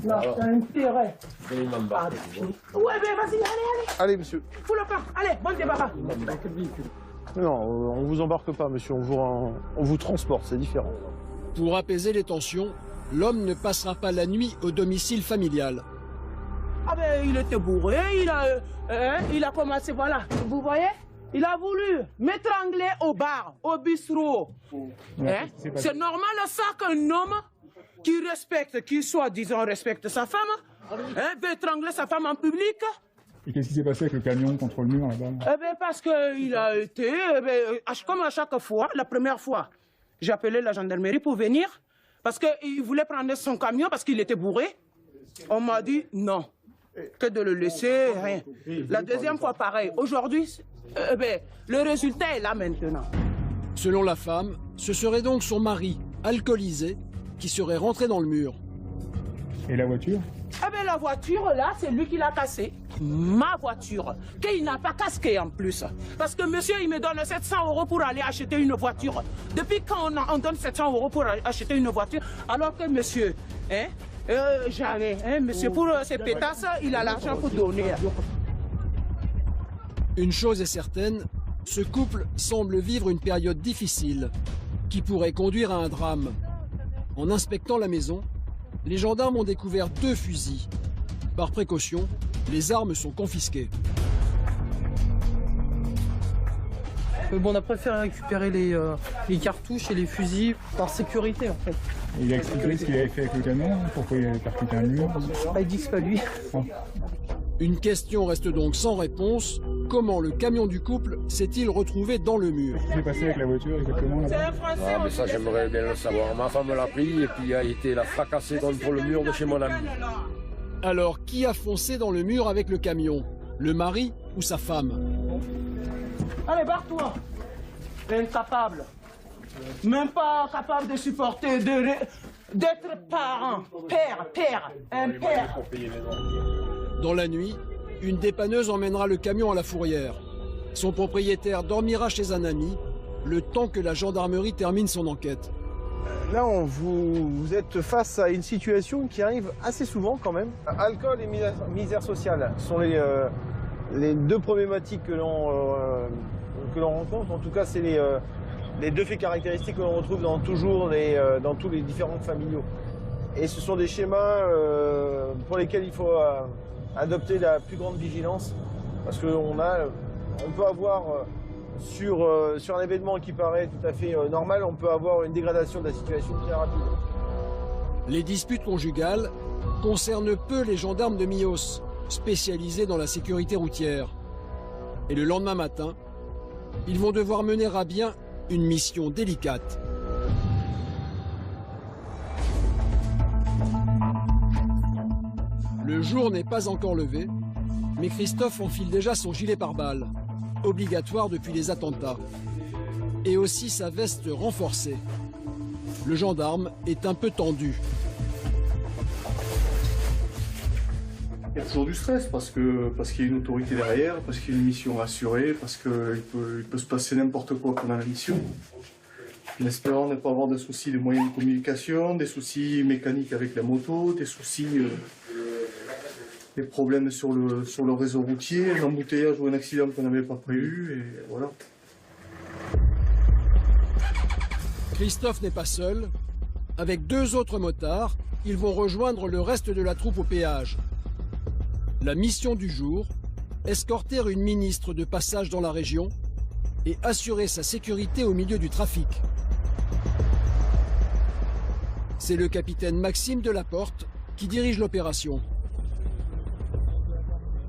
Là, tu as intérêt. Ouais, mais vas-y, allez. Allez, monsieur. Fous le camp. Allez, bon débarras. Non, on vous embarque pas, monsieur. On vous transporte, c'est différent. Pour apaiser les tensions, l'homme ne passera pas la nuit au domicile familial. Ah ben, il était bourré, il a commencé, voilà, vous voyez? Il a voulu m'étrangler au bar, au bistrot. Hein? C'est normal ça qu'un homme qui respecte, qui soi-disant respecte sa femme, hein, veut étrangler sa femme en public. Et qu'est-ce qui s'est passé avec le camion contre le mur là-bas? Eh bien, parce qu'il a été, comme à chaque fois, la première fois, j'ai appelé la gendarmerie pour venir, parce qu'il voulait prendre son camion parce qu'il était bourré. On m'a dit non. Que de le laisser, rien. La deuxième fois, pareil. Aujourd'hui, le résultat est là maintenant. Selon la femme, ce serait donc son mari, alcoolisé, qui serait rentré dans le mur. Et la voiture? Eh bien, la voiture, là, c'est lui qui l'a cassée. Ma voiture, qu'il n'a pas casqué en plus. Parce que monsieur, il me donne 700 € pour aller acheter une voiture. Depuis quand on donne 700 € pour acheter une voiture, alors que monsieur, hein, jamais, hein, monsieur, pour ces pétasses, il a l'argent pour donner. Une chose est certaine, ce couple semble vivre une période difficile qui pourrait conduire à un drame. En inspectant la maison, les gendarmes ont découvert 2 fusils. Par précaution, les armes sont confisquées. Bon, on a préféré récupérer les cartouches et les fusils par sécurité en fait. Et il a expliqué ce qu'il avait fait avec le camion, pourquoi il avait percuté un mur? Il dit que c'est pas lui. Une question reste donc sans réponse. comment le camion du couple s'est-il retrouvé dans le mur? Qu'est-ce qui s'est passé avec la voiture exactement là-bas? Ah, mais ça, j'aimerais bien le savoir. Ma femme l'a pris et puis a été la fracassée contre le mur de chez mon ami. Alors, qui a foncé dans le mur avec le camion? Le mari ou sa femme? Allez, barre-toi. Incapable. Même pas capable de supporter, d'être parent. Père, un père. Dans la nuit, une dépanneuse emmènera le camion à la fourrière. Son propriétaire dormira chez un ami, le temps que la gendarmerie termine son enquête. Là, vous êtes face à une situation qui arrive assez souvent quand même. Alcool et misère sociale sont les deux problématiques que l'on rencontre. En tout cas, c'est les deux faits caractéristiques que l'on retrouve dans tous les différents familiaux. Et ce sont des schémas pour lesquels il faut adopter la plus grande vigilance, parce qu'on peut avoir sur un événement qui paraît tout à fait normal, on peut avoir une dégradation de la situation très rapide. Les disputes conjugales concernent peu les gendarmes de Mios, spécialisés dans la sécurité routière. Et le lendemain matin, ils vont devoir mener à bien une mission délicate. Le jour n'est pas encore levé, mais Christophe enfile déjà son gilet pare-balles, obligatoire depuis les attentats, et aussi sa veste renforcée. Le gendarme est un peu tendu. Il y a toujours du stress parce qu'il y a une autorité derrière, parce qu'il y a une mission à assurer, parce qu'il peut se passer n'importe quoi pendant la mission. En espérant ne pas avoir de soucis de moyens de communication, des soucis mécaniques avec la moto, des soucis, des problèmes sur le réseau routier, un embouteillage ou un accident qu'on n'avait pas prévu, et voilà. Christophe n'est pas seul. Avec deux autres motards, ils vont rejoindre le reste de la troupe au péage. La mission du jour, escorter une ministre de passage dans la région et assurer sa sécurité au milieu du trafic. C'est le capitaine Maxime Delaporte qui dirige l'opération.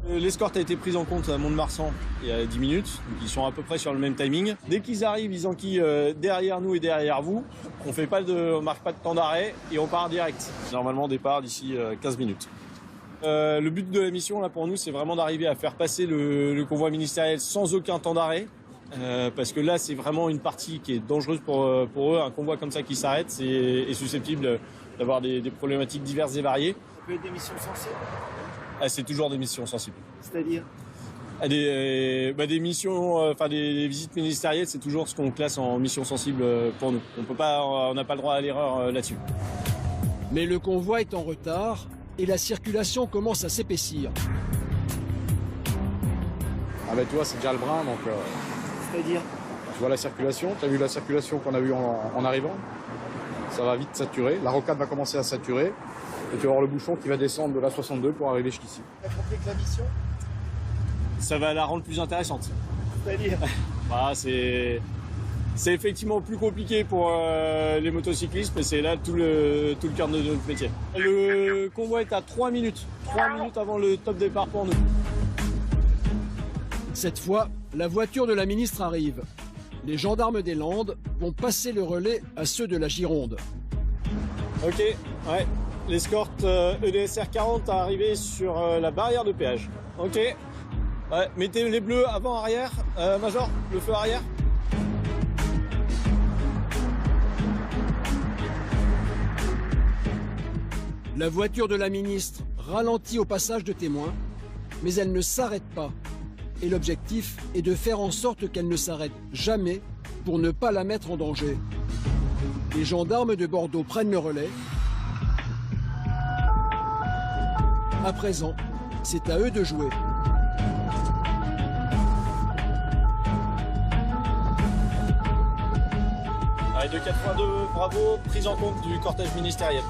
L'escorte a été prise en compte à Mont-de-Marsan il y a 10 minutes, donc ils sont à peu près sur le même timing. Dès qu'ils arrivent, ils enquillent derrière nous et derrière vous. On marque pas de temps d'arrêt et on part direct. Normalement, départ d'ici 15 minutes. Le but de la mission là pour nous, c'est vraiment d'arriver à faire passer le convoi ministériel sans aucun temps d'arrêt. Parce que là, c'est vraiment une partie qui est dangereuse pour eux. Un convoi comme ça qui s'arrête est susceptible d'avoir des problématiques diverses et variées. Ça peut être des missions sensibles. C'est toujours des missions sensibles. C'est-à-dire des missions, des visites ministérielles, c'est toujours ce qu'on classe en mission sensible pour nous. On n'a pas le droit à l'erreur là-dessus. Mais le convoi est en retard et la circulation commence à s'épaissir. Ah ben tu vois, c'est déjà le brin, donc... C'est-à-dire Tu vois la circulation, tu as vu la circulation qu'on a vue en arrivant? Ça va vite saturer, la rocade va commencer à saturer, et tu vas avoir le bouchon qui va descendre de la 62 pour arriver jusqu'ici. Tu as compris que la mission, ça va la rendre plus intéressante. c'est-à-dire C'est effectivement plus compliqué pour les motocyclistes, mais c'est là tout le cœur de notre métier. Le convoi est à 3 minutes. 3 minutes avant le top départ pour nous. Cette fois, la voiture de la ministre arrive. Les gendarmes des Landes vont passer le relais à ceux de la Gironde. Ok, ouais. L'escorte EDSR 40 a arrivé sur la barrière de péage. Ok. Ouais, mettez les bleus avant-arrière. Major, le feu arrière. La voiture de la ministre ralentit au passage de témoins, mais elle ne s'arrête pas. Et l'objectif est de faire en sorte qu'elle ne s'arrête jamais pour ne pas la mettre en danger. Les gendarmes de Bordeaux prennent le relais. À présent, c'est à eux de jouer. Allez, 2-4x2, bravo, prise en compte du cortège ministériel.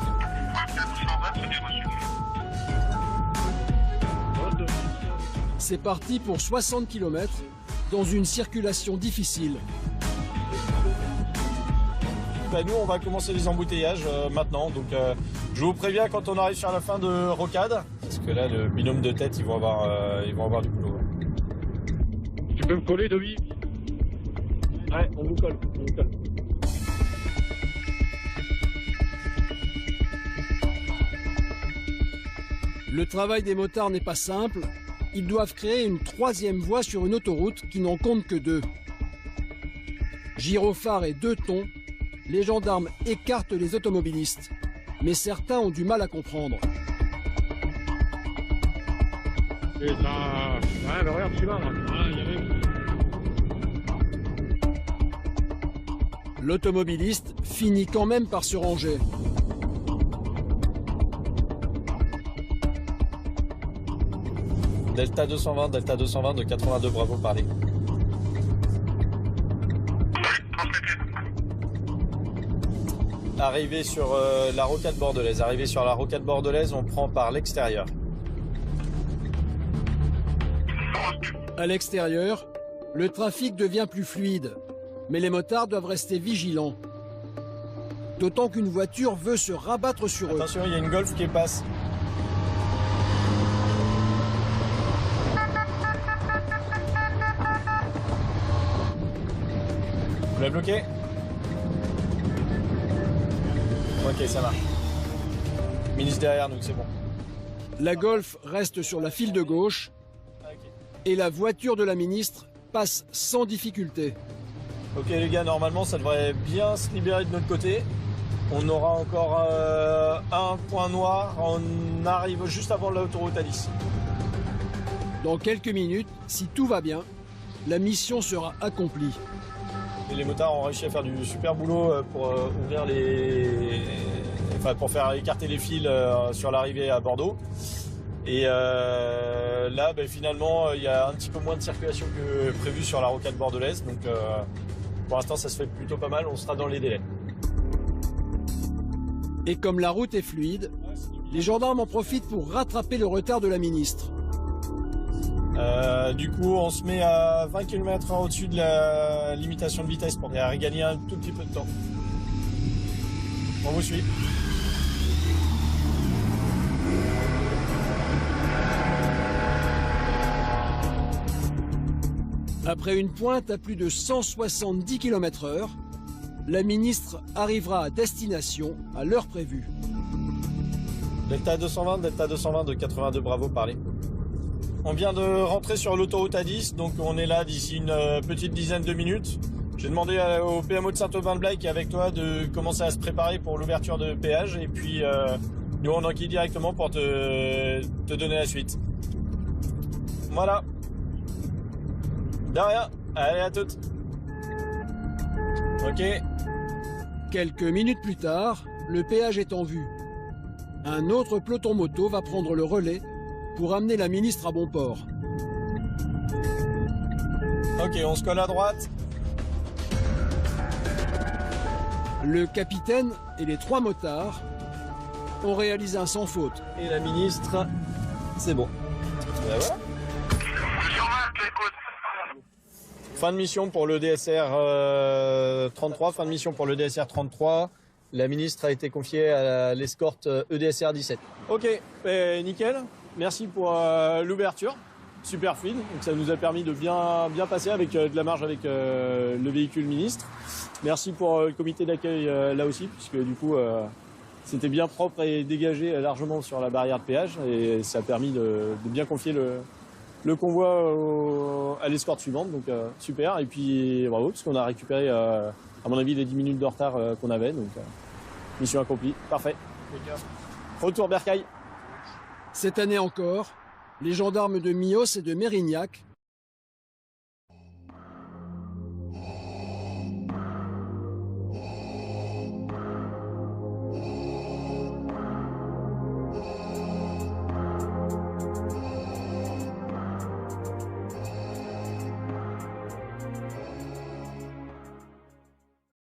C'est parti pour 60 km dans une circulation difficile. Nous, on va commencer les embouteillages maintenant. Donc, je vous préviens quand on arrive sur la fin de rocade. Parce que là, le binôme de tête, ils vont avoir du boulot. peux me coller, Dobby? Ouais, on vous colle, on vous colle. Le travail des motards n'est pas simple. Ils doivent créer une troisième voie sur une autoroute qui n'en compte que 2. Gyrophares et 2 tons, les gendarmes écartent les automobilistes. Mais certains ont du mal à comprendre. Et ça... Ouais, mais regarde, celui-là, là. Ah, il y avait... L'automobiliste finit quand même par se ranger. Delta 220 de 82, bravo, parlez. Arrivé sur la rocade bordelaise. Arrivé sur la rocade bordelaise, on prend par l'extérieur. À l'extérieur, le trafic devient plus fluide, mais les motards doivent rester vigilants. D'autant qu'une voiture veut se rabattre sur eux. Attention, il y a une Golf qui passe. Vous l'avez bloqué? Ok, ça marche. Ministre derrière nous, c'est bon. La Golf reste sur la file de gauche et la voiture de la ministre passe sans difficulté. Ok les gars, normalement ça devrait bien se libérer de notre côté. On aura encore un point noir, on arrive juste avant l'autoroute A10. Dans quelques minutes, si tout va bien, la mission sera accomplie. Et les motards ont réussi à faire du super boulot pour ouvrir les... Enfin, pour faire écarter les fils sur l'arrivée à Bordeaux. Et là, finalement, il y a un petit peu moins de circulation que prévu sur la rocade bordelaise. Donc pour l'instant, ça se fait plutôt pas mal, on sera dans les délais. Et comme la route est fluide, les gendarmes en profitent pour rattraper le retard de la ministre. Du coup, on se met à 20 km/h au-dessus de la limitation de vitesse pour gagner un tout petit peu de temps. On vous suit. Après une pointe à plus de 170 km/h, la ministre arrivera à destination à l'heure prévue. Delta 220 de 82, bravo, parlez. On vient de rentrer sur l'autoroute A10, donc on est là d'ici une petite dizaine de minutes. J'ai demandé au PMO de Saint-Aubin-de-Blaye qui est avec toi de commencer à se préparer pour l'ouverture de péage et puis nous on enquille directement pour te donner la suite. Voilà. De rien. Allez, à toutes. Ok. Quelques minutes plus tard, le péage est en vue. Un autre peloton moto va prendre le relais pour amener la ministre à bon port. Ok, on se colle à droite. Le capitaine et les 3 motards ont réalisé un sans faute. Et la ministre, c'est bon. Ben voilà. Fin de mission pour le DSR 33. Fin de mission pour le DSR 33. La ministre a été confiée à l'escorte EDSR 17. Ok, nickel. Merci pour l'ouverture. Super fluide. Donc ça nous a permis de bien passer avec de la marge avec le véhicule ministre. Merci pour le comité d'accueil là aussi, puisque du coup c'était bien propre et dégagé largement sur la barrière de péage. Et ça a permis de bien confier le convoi à l'escorte suivante, donc super. Et puis bravo, parce qu'on a récupéré, à mon avis, les 10 minutes de retard qu'on avait. Donc mission accomplie, parfait. Retour Bercail. Cette année encore, les gendarmes de Mios et de Mérignac